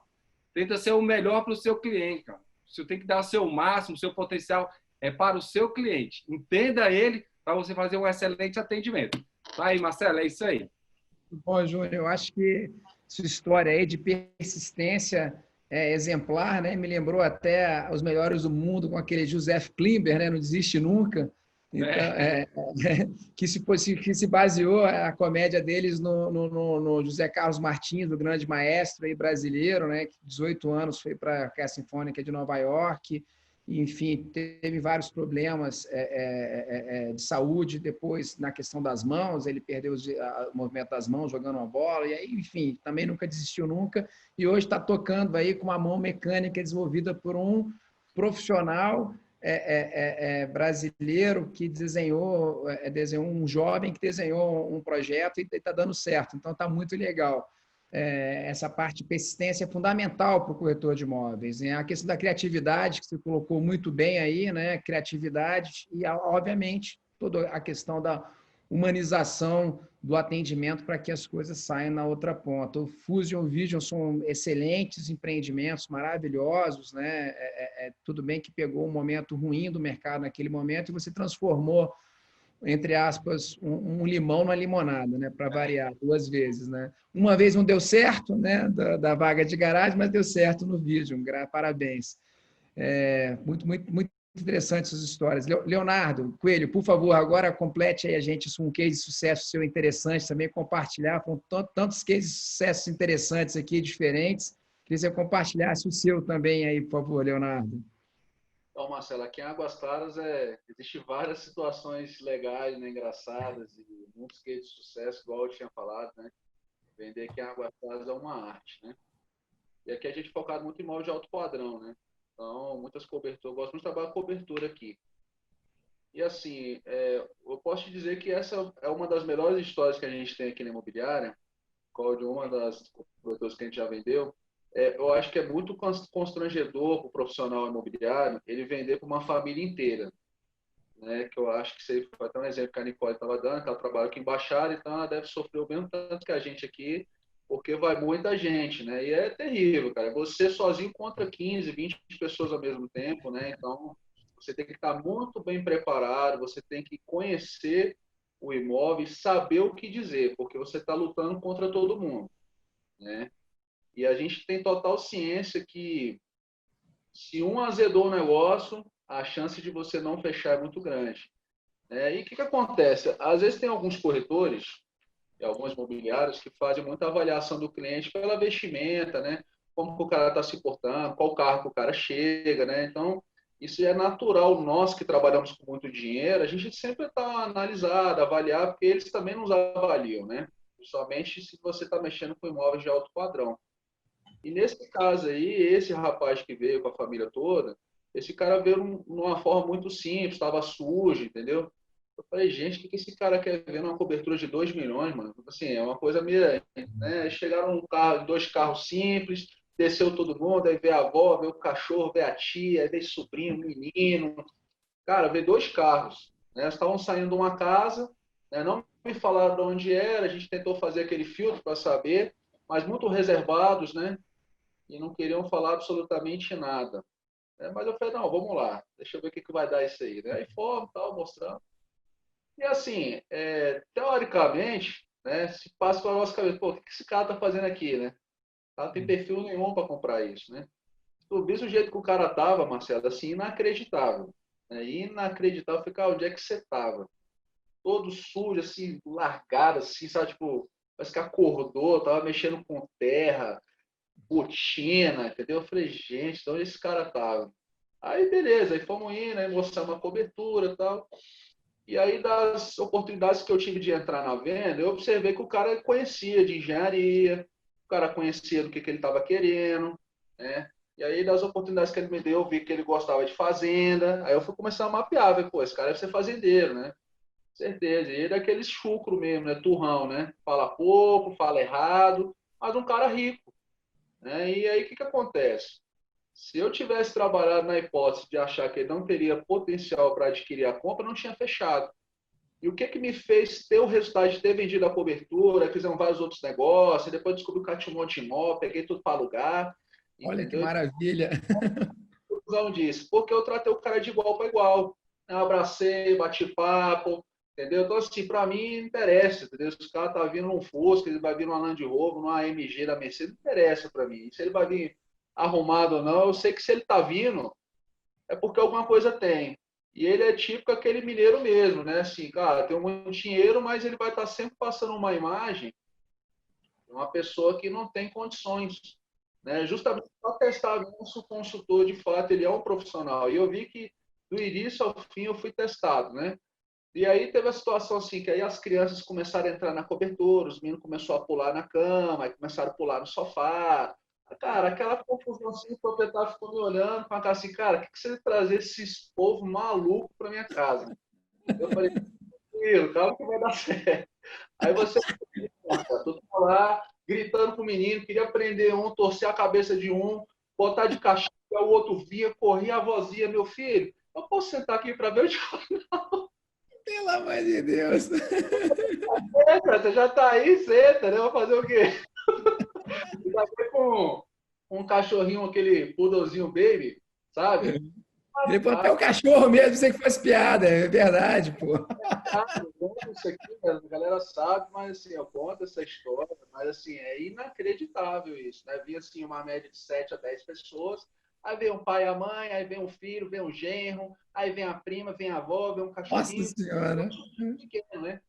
Tenta ser o melhor para o seu cliente, cara. Você tem que dar o seu máximo, o seu potencial é para o seu cliente. Entenda ele para você fazer um excelente atendimento. Tá aí, Marcelo, é isso aí. Bom, Júnior, eu acho que sua história aí de persistência é exemplar, né? Me lembrou até os melhores do mundo com aquele Joseph Klimber, né? Não desiste nunca. Então, que se baseou a comédia deles no José Carlos Martins, do grande maestro aí brasileiro, né? Que 18 anos foi para a Orquestra Sinfônica de Nova York, e, enfim, teve vários problemas de saúde. Depois, na questão das mãos, ele perdeu o movimento das mãos jogando uma bola, e aí, enfim, também nunca desistiu nunca, e hoje está tocando aí com uma mão mecânica desenvolvida por um profissional brasileiro que desenhou um jovem que desenhou um projeto e está dando certo. Então, está muito legal. Essa parte de persistência é fundamental para o corretor de imóveis. A questão da criatividade, que você colocou muito bem aí, né? Criatividade e, obviamente, toda a questão da humanização do atendimento para que as coisas saiam na outra ponta. O Fusion e o Vision são excelentes empreendimentos, maravilhosos, né? Tudo bem que pegou um momento ruim do mercado naquele momento e você transformou, entre aspas, um limão na limonada, né? Para variar 2 vezes, né? Uma vez não deu certo, né? Da vaga de garagem, mas deu certo no Vision. Parabéns. Muito interessante essas histórias. Leonardo Coelho, por favor, agora complete aí a gente um case de sucesso seu interessante, também compartilhar com tantos cases de sucesso interessantes aqui, diferentes. Queria que você compartilhasse o seu também aí, por favor, Leonardo. Então, Marcelo, aqui em Águas Claras existe várias situações legais, né, engraçadas, e muitos cases de sucesso, igual eu tinha falado, né? Vender aqui em Águas Claras é uma arte, né? E aqui a gente é focado muito em imóvel de alto padrão, né? Então, muitas coberturas, eu gosto muito de trabalhar cobertura aqui. E assim, eu posso te dizer que essa é uma das melhores histórias que a gente tem aqui na imobiliária, qual de uma das coberturas que a gente já vendeu. Eu acho que é muito constrangedor para o profissional imobiliário ele vender para uma família inteira, né? Que eu acho que isso foi até um exemplo que a Nicole estava dando, que ela trabalha aqui em Baixada, então ela deve sofrer o mesmo tanto que a gente aqui, porque vai muita gente, né? E é terrível, cara. Você sozinho contra 15, 20 pessoas ao mesmo tempo, né? Então, você tem que estar muito bem preparado, você tem que conhecer o imóvel e saber o que dizer, porque você está lutando contra todo mundo, né? E a gente tem total ciência que se um azedou o negócio, a chance de você não fechar é muito grande. E o que acontece? Às vezes tem alguns corretores e alguns imobiliários que fazem muita avaliação do cliente pela vestimenta, né? Como que o cara está se portando, qual carro que o cara chega, né? Então, isso é natural. Nós que trabalhamos com muito dinheiro, a gente sempre está analisado, avaliar, porque eles também nos avaliam, né? Somente se você está mexendo com imóveis de alto padrão. E nesse caso aí, esse rapaz que veio com a família toda, esse cara veio numa forma muito simples, estava sujo, entendeu? Eu falei, gente, o que esse cara quer ver numa cobertura de 2 milhões, mano? Assim, é uma coisa meio, né? Chegaram 2 carros simples, desceu todo mundo, aí veio a avó, veio o cachorro, veio a tia, aí veio o sobrinho, o menino. Cara, veio 2 carros, né? Estavam saindo de uma casa, né? Não me falaram de onde era, a gente tentou fazer aquele filtro para saber, mas muito reservados, né? E não queriam falar absolutamente nada. Mas eu falei, não, vamos lá, deixa eu ver o que vai dar isso aí, né? Aí fomos, tal, mostrando. E assim, teoricamente, né, se passa pela nossa cabeça, pô, o que esse cara tá fazendo aqui, né? O cara não tem perfil nenhum para comprar isso, né? Tu viste o jeito que o cara tava, Marcelo, assim, inacreditável. Né? Inacreditável, ficar onde é que você tava? Todo sujo, assim, largado, assim, sabe? Tipo, parece que acordou, tava mexendo com terra, botina, entendeu? Eu falei, gente, de onde esse cara tava? Aí, beleza, aí fomos indo, aí mostramos uma cobertura e tal. E aí, das oportunidades que eu tive de entrar na venda, eu observei que o cara conhecia de engenharia, o cara conhecia do que ele estava querendo, né? E aí, das oportunidades que ele me deu, eu vi que ele gostava de fazenda. Aí eu fui começar a mapear, falei, pô, esse cara deve ser fazendeiro, né? Certeza. E ele é aquele chucro mesmo, né? Turrão, né? Fala pouco, fala errado, mas um cara rico, né? E aí, o que acontece? Se eu tivesse trabalhado na hipótese de achar que ele não teria potencial para adquirir a compra, não tinha fechado. E o que me fez ter o resultado de ter vendido a cobertura, fizemos vários outros negócios, depois descobri que tinha um monte de imóvel, peguei tudo para alugar, Olha que entendeu? maravilha. Conclusão disso, porque eu tratei o cara de igual para igual. Eu abracei, bati papo, entendeu? Então, assim, para mim, não interessa, entendeu? Se o cara tá vindo num Fusca, ele vai vir numa Land Rover, numa AMG da Mercedes, não interessa para mim. Se ele vai vir arrumado ou não, eu sei que se ele tá vindo, é porque alguma coisa tem. E ele é típico aquele mineiro mesmo, né? Assim, cara, tem muito dinheiro, mas ele vai estar sempre passando uma imagem de uma pessoa que não tem condições, né? Justamente para testar se o consultor, de fato, ele é um profissional. E eu vi que, do início ao fim, eu fui testado, né? E aí teve a situação assim, que aí as crianças começaram a entrar na cobertura, os meninos começaram a pular na cama, aí começaram a pular no sofá. Cara, aquela confusão assim, o proprietário ficou me olhando com a cara assim, cara, o que você trazer esses povo maluco para minha casa? Eu falei, tranquilo, calma que vai dar certo. Aí você, tu tá lá, gritando com o menino, queria prender um, torcer a cabeça de um, botar de castigo, o outro via, corria a vozinha, meu filho, eu posso sentar aqui para ver o Pelo amor de Deus. Você já tá aí, senta, né? Vai fazer o quê? Ainda bem com um cachorrinho, aquele poodlezinho baby, sabe? Ele falou até Ah, o cachorro mesmo, sei que faz piada, é verdade, pô. eu conto isso aqui, a galera sabe, mas assim, eu conto essa história, mas assim, é inacreditável isso, né? Vi assim uma média de 7 a 10 pessoas, aí vem o pai e a mãe, aí vem o filho, vem o genro, aí vem a prima, vem a avó, vem um Nossa cachorrinho, Senhora. pequeno, né?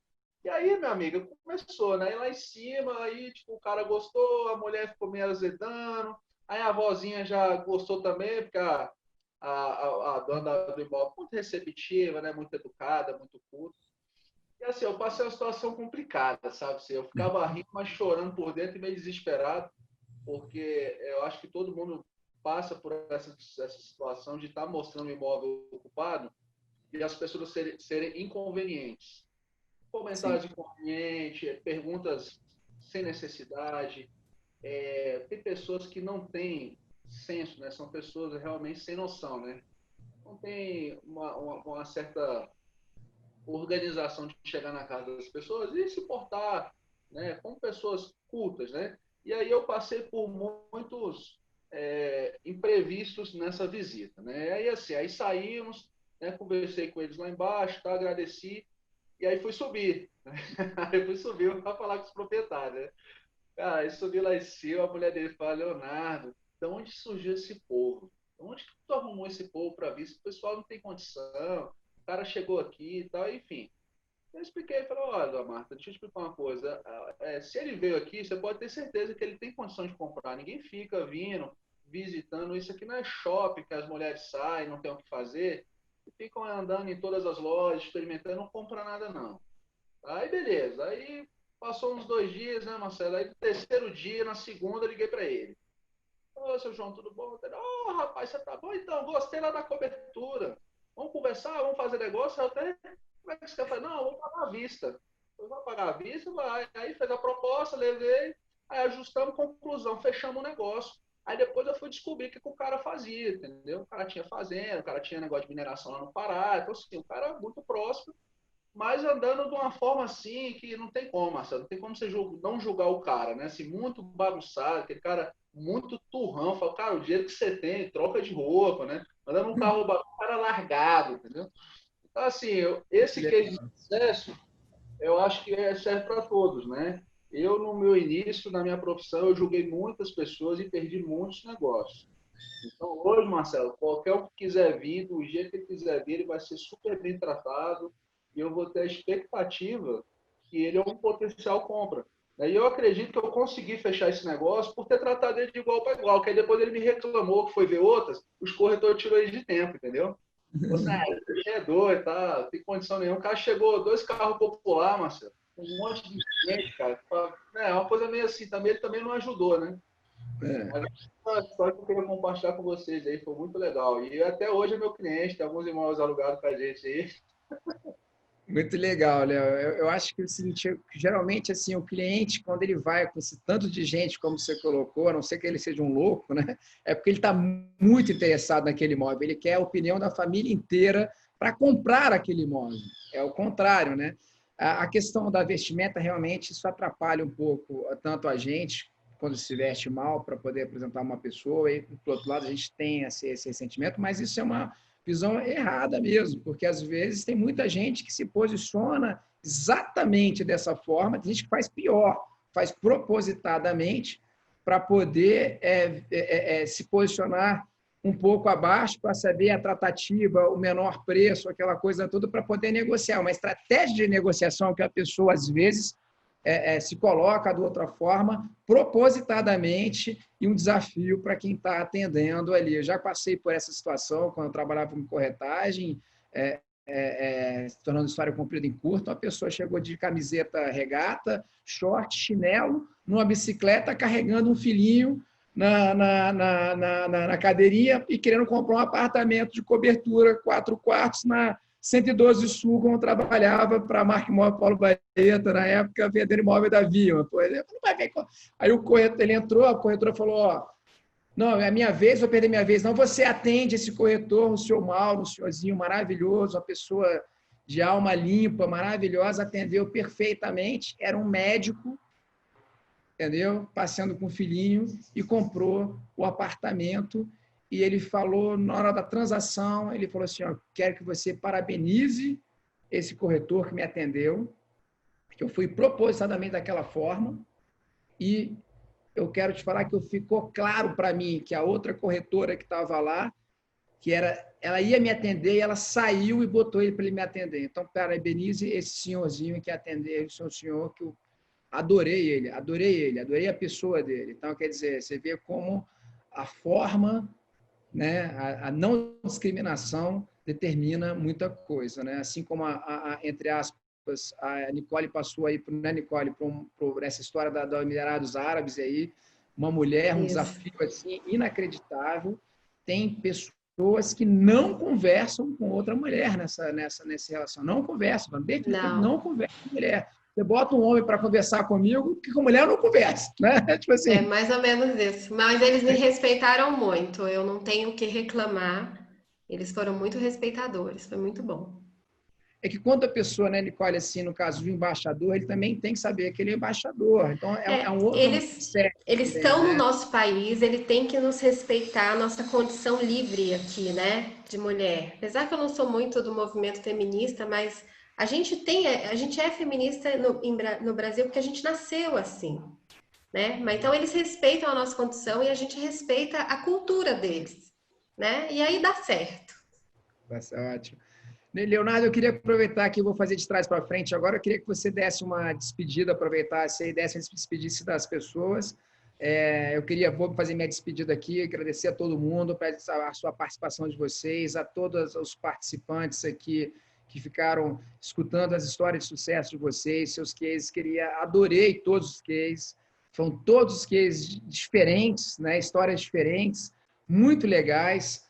E aí, minha amiga, começou, né? E lá em cima, aí, tipo, o cara gostou, a mulher ficou meio azedando, aí a vozinha já gostou também, porque a dona do imóvel muito receptiva, né? Muito educada, muito culta. E assim, eu passei uma situação complicada, sabe? Assim, eu ficava rindo, mas chorando por dentro e meio desesperado, porque eu acho que todo mundo passa por essa situação de estar mostrando o imóvel ocupado e as pessoas serem inconvenientes. Sim, Comentários inconvenientes, perguntas sem necessidade. Tem pessoas que não têm senso, né? São pessoas realmente sem noção, né? Não tem uma certa organização de chegar na casa das pessoas e se portar, né? Como pessoas cultas, né? E aí eu passei por muitos imprevistos nessa visita, né? Aí assim, aí saímos, né? Conversei com eles lá embaixo, tá? Agradeci e aí fui subir. Aí fui subir para falar com os proprietários, né? Cara, aí subi lá em cima, a mulher dele fala, Leonardo, de onde surgiu esse povo? De onde que tu arrumou esse povo para vir? Esse pessoal não tem condição, o cara chegou aqui e tal, enfim. Eu expliquei, falei, olha, Marta, deixa eu explicar uma coisa. Se ele veio aqui, você pode ter certeza que ele tem condição de comprar. Ninguém fica vindo, visitando. Isso aqui não é shopping que as mulheres saem, não tem o que fazer. E ficam andando em todas as lojas, experimentando, não compra nada, não. Aí, beleza. Aí, passou uns 2 dias, né, Marcelo? Aí, no terceiro dia, na segunda, eu liguei para ele. Ô, seu João, tudo bom? Ô, rapaz, você tá bom? Então, gostei lá da cobertura. Vamos conversar, vamos fazer negócio? Eu até, como é que você quer fazer? Não, vou pagar à vista. Eu vou pagar à vista, vai. Aí, fez a proposta, levei. Aí, ajustamos, conclusão, fechamos o negócio. Aí, depois eu fui descobrir o que o cara fazia, entendeu? O cara tinha fazenda, o cara tinha negócio de mineração lá no Pará. Então, assim, o cara é muito próximo, mas andando de uma forma assim que não tem como, Marcelo, não tem como você não julgar o cara, né? Assim, muito bagunçado, aquele cara muito turrão. Eu falo, cara, o dinheiro que você tem, troca de roupa, né? Andando num carro, o cara largado, entendeu? Então, assim, esse case de sucesso, eu acho que serve para todos, né? Eu, no meu início, na minha profissão, eu julguei muitas pessoas e perdi muitos negócios. Então, hoje, Marcelo, qualquer um que quiser vir, do jeito que ele quiser vir, ele vai ser super bem tratado e eu vou ter a expectativa que ele é um potencial compra. E eu acredito que eu consegui fechar esse negócio por ter tratado ele de igual para igual, que aí depois ele me reclamou que foi ver outras, os corretores tirou ele de tempo, entendeu? Você é doido, tá? Não tem condição nenhuma. O cara chegou, 2 carros popular, Marcelo, um monte de gente, cara. É uma coisa meio assim, também, ele também não ajudou, né? Mas só que eu queria compartilhar com vocês aí, foi muito legal. E até hoje é meu cliente, tem alguns imóveis alugados com a gente aí. Muito legal, Léo. Eu acho que o seguinte, geralmente assim, o cliente, quando ele vai com esse tanto de gente, como você colocou, a não ser que ele seja um louco, né? É porque ele está muito interessado naquele imóvel. Ele quer a opinião da família inteira para comprar aquele imóvel. É o contrário, né? A questão da vestimenta, realmente, isso atrapalha um pouco tanto a gente, quando se veste mal, para poder apresentar uma pessoa, e, por outro lado, a gente tem esse sentimento, mas isso é uma visão errada mesmo, porque às vezes tem muita gente que se posiciona exatamente dessa forma, tem gente que faz pior, faz propositadamente para poder se posicionar um pouco abaixo para saber a tratativa, o menor preço, aquela coisa toda, para poder negociar. Uma estratégia de negociação que a pessoa, às vezes, se coloca de outra forma, propositadamente, e um desafio para quem está atendendo ali. Eu já passei por essa situação quando eu trabalhava com corretagem, se tornando história comprida em curto, uma pessoa chegou de camiseta regata, short, chinelo, numa bicicleta, carregando um filhinho na cadeirinha e querendo comprar um apartamento de cobertura, 4 quartos, na 112 Sul, quando eu trabalhava para a marca Imóvel Paulo Baeta, na época, vendendo imóvel da Vima. Aí o corretor, ele entrou, a corretora falou, ó, não, é a minha vez, vou perder minha vez. Não, você atende esse corretor, o seu Mauro, o senhorzinho maravilhoso, uma pessoa de alma limpa, maravilhosa, atendeu perfeitamente, era um médico, entendeu? Passeando com o filhinho e comprou o apartamento. E ele falou, na hora da transação, ele falou assim, ó, quero que você parabenize esse corretor que me atendeu, porque eu fui propositadamente daquela forma, e eu quero te falar que ficou claro para mim que a outra corretora que estava lá, ela ia me atender e ela saiu e botou ele para ele me atender. Então, parabenize esse senhorzinho que atendeu, esse senhor que eu adorei a pessoa dele. Então, quer dizer, você vê como a forma, né, a não discriminação determina muita coisa, né? Assim como entre aspas, a Nicole passou aí, não é Nicole, por essa história da Emirados Árabes aí, uma mulher, um desafio assim inacreditável. Tem pessoas que não conversam com outra mulher nessa relação, não conversam, não conversam com mulher. Você bota um homem para conversar comigo, que com mulher eu não conversa, né? Tipo assim. É mais ou menos isso. Mas eles me respeitaram muito, eu não tenho o que reclamar. Eles foram muito respeitadores, foi muito bom. É que quando a pessoa, né, Nicole, assim, no caso do embaixador, ele também tem que saber que ele é embaixador. Então, é um outro eles estão no nosso país, ele tem que nos respeitar a nossa condição livre aqui, né, de mulher. Apesar que eu não sou muito do movimento feminista, mas a gente é feminista no Brasil porque a gente nasceu assim, né? Mas então eles respeitam a nossa condição e a gente respeita a cultura deles, né? E aí dá certo. Vai ser ótimo. Leonardo, eu queria aproveitar que eu vou fazer de trás para frente agora. Eu queria que você desse uma despedida, aproveitasse aí, despedisse das pessoas. Vou fazer minha despedida aqui, agradecer a todo mundo, a sua participação de vocês, a todos os participantes aqui que ficaram escutando as histórias de sucesso de vocês, seus cases. Adorei todos os cases. Foram todos cases diferentes, né? Histórias diferentes, muito legais,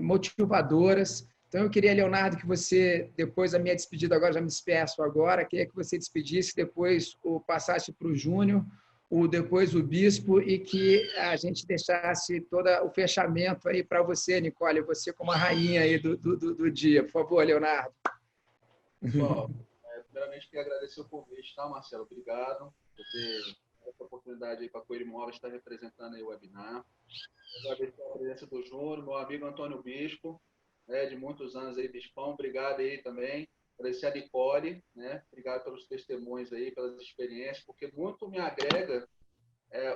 motivadoras. Então, eu queria, Leonardo, que você, depois da minha despedida, agora já me despeço agora, queria que você despedisse, depois passasse para o Júnior, depois o Bispo, e que a gente deixasse todo o fechamento aí para você, Nicole, você como a rainha aí do dia. Por favor, Leonardo. Bom, primeiramente, queria agradecer o convite, tá, Marcelo? Obrigado por ter essa oportunidade aí para a Coelho Imóveis estar representando aí o webinar. Agradecer a presença do Júnior, meu amigo Antônio Bispo, né, de muitos anos aí, Bispão, obrigado aí também. Agradecer a Nicole, né, obrigado pelos testemunhos aí, pelas experiências, porque muito me agrega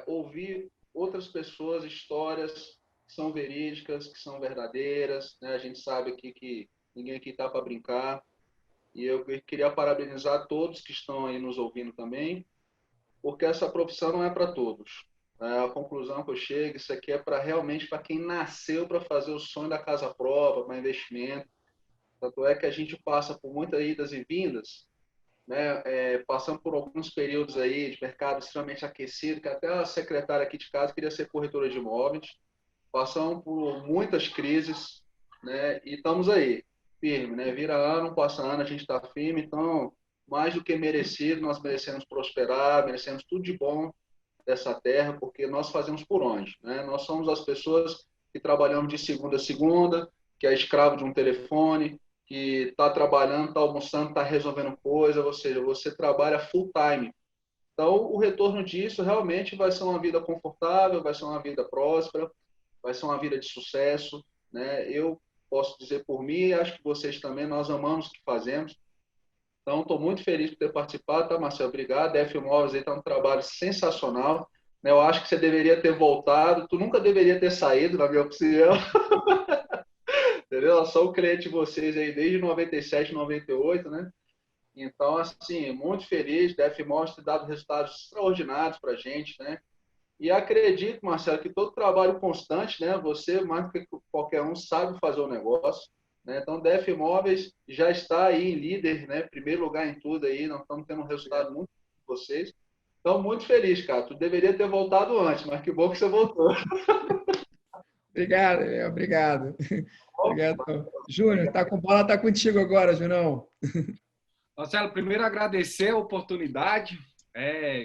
ouvir outras pessoas, histórias que são verídicas, que são verdadeiras, né? A gente sabe aqui que ninguém aqui está para brincar. E eu queria parabenizar todos que estão aí nos ouvindo também, porque essa profissão não é para todos. A conclusão que eu chego, isso aqui é realmente para quem nasceu para fazer o sonho da casa própria, para investimento. Tanto é que a gente passa por muitas idas e vindas, né? Passando por alguns períodos aí de mercado extremamente aquecido, que até a secretária aqui de casa queria ser corretora de imóveis. Passamos por muitas crises, né? E estamos aí, firme, né? Vira ano, passa ano, a gente está firme. Então, mais do que merecido, nós merecemos prosperar, merecemos tudo de bom dessa terra, porque nós fazemos por onde, né? Nós somos as pessoas que trabalhamos de segunda a segunda, que é escravo de um telefone, que está trabalhando, está almoçando, está resolvendo coisa, ou seja, você trabalha full time. Então, o retorno disso realmente vai ser uma vida confortável, vai ser uma vida próspera, vai ser uma vida de sucesso, né? Eu posso dizer por mim, acho que vocês também, nós amamos o que fazemos. Então, estou muito feliz por ter participado, tá, Marcelo? Obrigado. DF Imóveis está um trabalho sensacional, né? Eu acho que você deveria ter voltado, tu nunca deveria ter saído, na minha opinião. Entendeu? Eu sou o cliente de vocês aí desde 97, 98, né? Então, assim, muito feliz. DF Imóveis tem dado resultados extraordinários para a gente, né? E acredito, Marcelo, que todo trabalho constante, né? Você, mais do que qualquer um, sabe fazer o negócio, né? Então, DF Imóveis já está aí em líder, né? Primeiro lugar em tudo aí. Nós estamos tendo um resultado muito bom com vocês. Então, muito feliz, cara. Tu deveria ter voltado antes, mas que bom que você voltou. Obrigado, obrigado. Obrigado. Júnior, tá com bola, tá contigo agora, Junão. Marcelo, primeiro agradecer a oportunidade.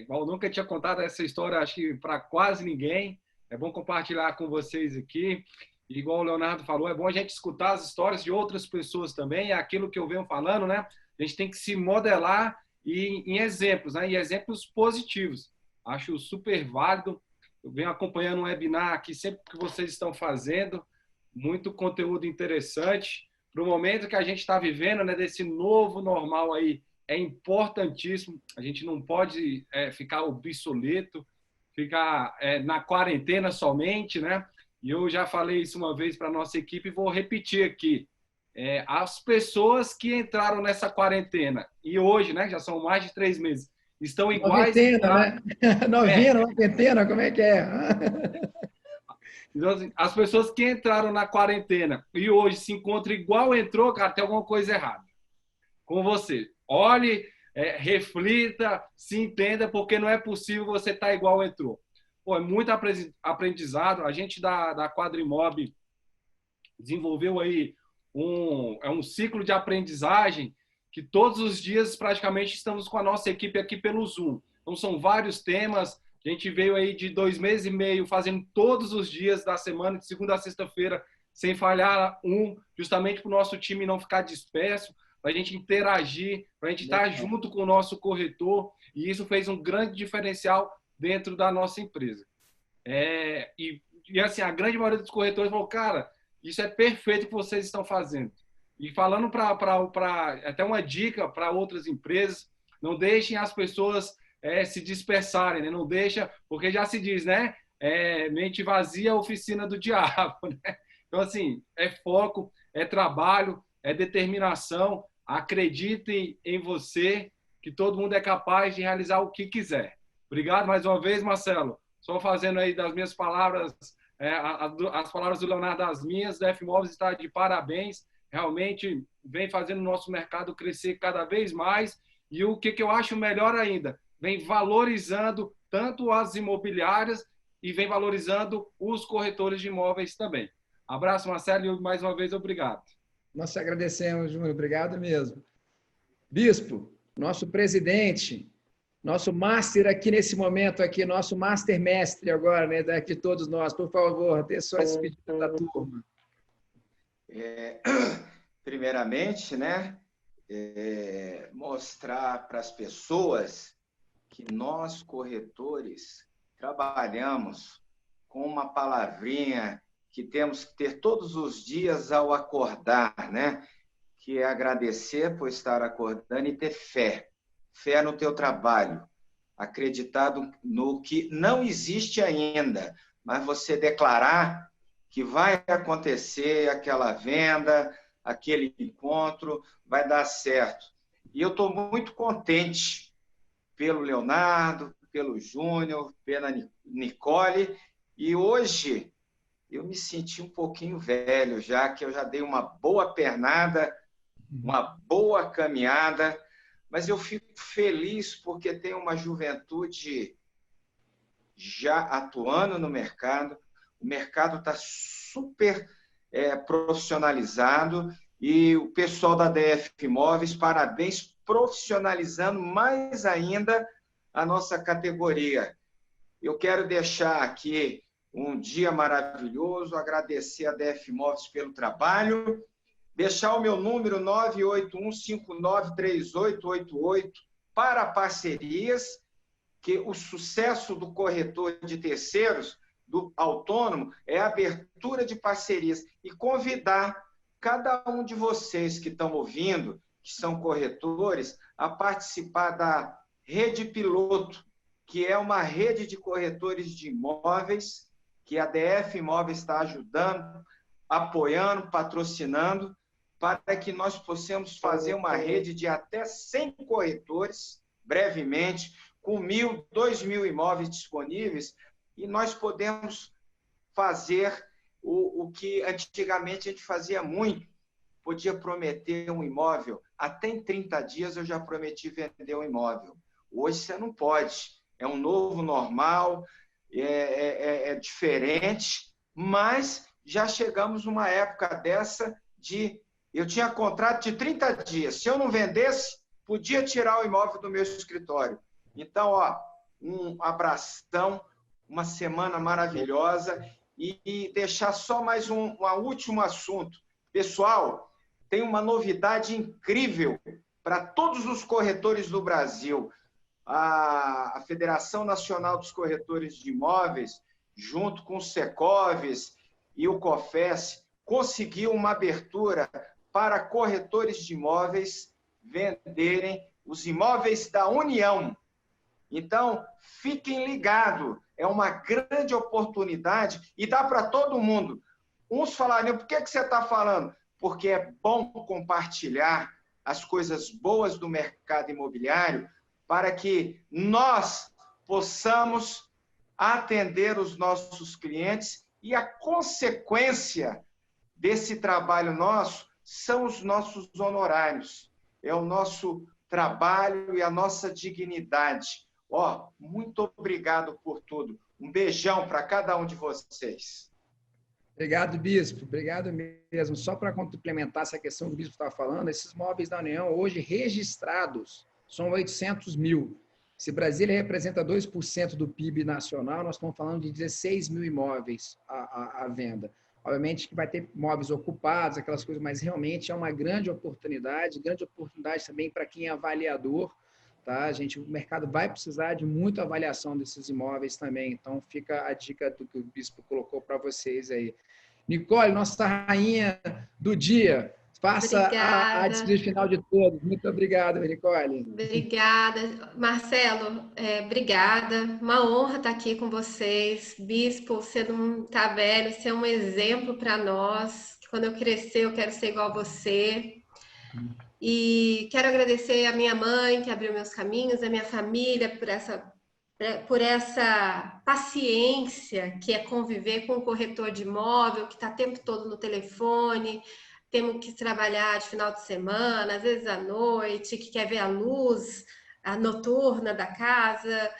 Igual eu nunca tinha contado essa história, acho que para quase ninguém. É bom compartilhar com vocês aqui. Igual o Leonardo falou, é bom a gente escutar as histórias de outras pessoas também. É aquilo que eu venho falando, né? A gente tem que se modelar em exemplos, né? E exemplos positivos. Acho super válido. Eu venho acompanhando um webinar aqui sempre que vocês estão fazendo. Muito conteúdo interessante. Para o momento que a gente está vivendo, né, desse novo normal aí, é importantíssimo. A gente não pode ficar obsoleto, ficar na quarentena somente, né? E eu já falei isso uma vez para a nossa equipe e vou repetir aqui. As pessoas que entraram nessa quarentena e hoje, né, já são mais de 3 meses, estão iguais... Noventena, né? Noventena, como é que é? Então, assim, as pessoas que entraram na quarentena e hoje se encontram igual entrou, cara, tem alguma coisa errada com você. Olhe, reflita, se entenda, porque não é possível você estar igual entrou. Pô, é muito aprendizado. A gente da Quadrimob desenvolveu aí um ciclo de aprendizagem que todos os dias praticamente estamos com a nossa equipe aqui pelo Zoom. Então, são vários temas. A gente veio aí de 2 meses e meio fazendo todos os dias da semana, de segunda a sexta-feira, sem falhar justamente para o nosso time não ficar disperso, para a gente interagir, para a gente estar junto com o nosso corretor. E isso fez um grande diferencial dentro da nossa empresa. E assim, a grande maioria dos corretores falou, cara, isso é perfeito o que vocês estão fazendo. E falando até uma dica para outras empresas, não deixem as pessoas se dispersarem, né? Não deixa, porque já se diz, né? Mente vazia, oficina do diabo, né? Então, assim, é foco, é trabalho, é determinação. Acreditem em você, que todo mundo é capaz de realizar o que quiser. Obrigado mais uma vez, Marcelo. Só fazendo aí das minhas palavras, as palavras do Leonardo das minhas, da DF Imóveis está de parabéns. Realmente vem fazendo o nosso mercado crescer cada vez mais. E o que eu acho melhor ainda, vem valorizando tanto as imobiliárias e vem valorizando os corretores de imóveis também. Abraço, Marcelo, e mais uma vez, obrigado. Nós agradecemos, Júnior. Obrigado mesmo. Bispo, nosso presidente, nosso master aqui nesse momento, aqui, nosso master mestre agora, né, de todos nós. Por favor, dê só esse pedido da turma. Primeiramente, né, mostrar para as pessoas que nós, corretores, trabalhamos com uma palavrinha que temos que ter todos os dias ao acordar, né? Que é agradecer por estar acordando e ter fé. Fé no teu trabalho, acreditado no que não existe ainda, mas você declarar que vai acontecer aquela venda, aquele encontro, vai dar certo. E eu estou muito contente pelo Leonardo, pelo Júnior, pela Nicole, e hoje eu me senti um pouquinho velho, já que eu já dei uma boa pernada, uma boa caminhada, mas eu fico feliz porque tem uma juventude já atuando no mercado, o mercado está super profissionalizado e o pessoal da DF Imóveis, parabéns, profissionalizando mais ainda a nossa categoria. Eu quero deixar aqui um dia maravilhoso, agradecer a DF Imóveis pelo trabalho, deixar o meu número 981593888 para parcerias, que o sucesso do corretor de terceiros, do autônomo, é a abertura de parcerias e convidar cada um de vocês que estão ouvindo, que são corretores, a participar da Rede Piloto, que é uma rede de corretores de imóveis que a DF Imóveis está ajudando, apoiando, patrocinando, para que nós possamos fazer uma rede de até 100 corretores, brevemente, com 1.000, 2.000 imóveis disponíveis, e nós podemos fazer o que antigamente a gente fazia muito. Podia prometer um imóvel, até em 30 dias eu já prometi vender um imóvel. Hoje você não pode. É um novo normal, é diferente, mas já chegamos numa época dessa de... Eu tinha contrato de 30 dias. Se eu não vendesse, podia tirar o imóvel do meu escritório. Então, um abração, uma semana maravilhosa e deixar só mais um último assunto. Pessoal, tem uma novidade incrível para todos os corretores do Brasil. A Federação Nacional dos Corretores de Imóveis, junto com o Secoves e o COFES, conseguiu uma abertura para corretores de imóveis venderem os imóveis da União. Então, fiquem ligados, é uma grande oportunidade e dá para todo mundo. Uns falariam, por que você está falando? Porque é bom compartilhar as coisas boas do mercado imobiliário para que nós possamos atender os nossos clientes e a consequência desse trabalho nosso são os nossos honorários, é o nosso trabalho e a nossa dignidade. Muito obrigado por tudo. Um beijão para cada um de vocês. Obrigado, Bispo. Obrigado mesmo. Só para complementar essa questão que o Bispo estava falando, esses imóveis da União hoje registrados são 800 mil. Se Brasília representa 2% do PIB nacional, nós estamos falando de 16 mil imóveis à venda. Obviamente que vai ter imóveis ocupados, aquelas coisas, mas realmente é uma grande oportunidade também para quem é avaliador. Tá? O mercado vai precisar de muita avaliação desses imóveis também. Então, fica a dica do que o Bispo colocou para vocês aí. Nicole, nossa rainha do dia, faça a despedida final de todos. Muito obrigado, Nicole. Obrigada. Marcelo, obrigada. Uma honra estar aqui com vocês. Bispo, você não está velho, você é um exemplo para nós. Quando eu crescer, eu quero ser igual a você. E quero agradecer a minha mãe, que abriu meus caminhos, a minha família, por essa paciência que é conviver com um corretor de imóvel, que está o tempo todo no telefone, temos que trabalhar de final de semana, às vezes à noite, que quer ver a luz a noturna da casa.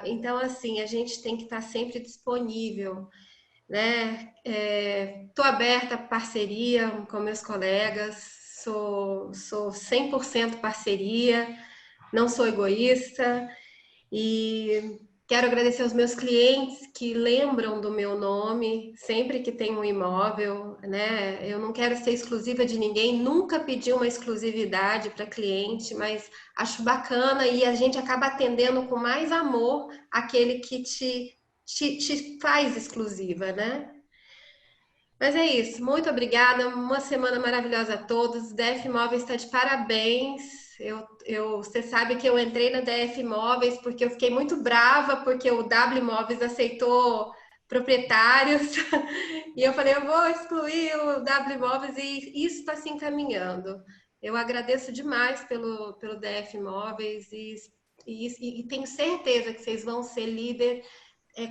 Então, assim, a gente tem que estar sempre disponível, né? Estou aberta a parceria com meus colegas, sou 100% parceria, não sou egoísta e Quero agradecer aos meus clientes que lembram do meu nome sempre que tem um imóvel, né? Eu não quero ser exclusiva de ninguém, nunca pedi uma exclusividade para cliente, mas acho bacana e a gente acaba atendendo com mais amor aquele que te faz exclusiva, né? Mas é isso, muito obrigada, uma semana maravilhosa a todos. DF Imóveis está de parabéns. Você sabe que eu entrei na DF Imóveis porque eu fiquei muito brava porque o W Imóveis aceitou proprietários e eu falei, eu vou excluir o W Imóveis e isso está se encaminhando. Eu agradeço demais pelo DF Imóveis e tenho certeza que vocês vão ser líder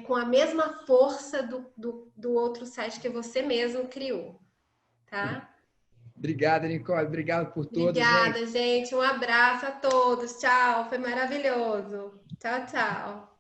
com a mesma força do outro site que você mesmo criou, tá? Obrigado, Nicole. Obrigado por tudo, Obrigada, gente. Um abraço a todos. Tchau. Foi maravilhoso. Tchau, tchau.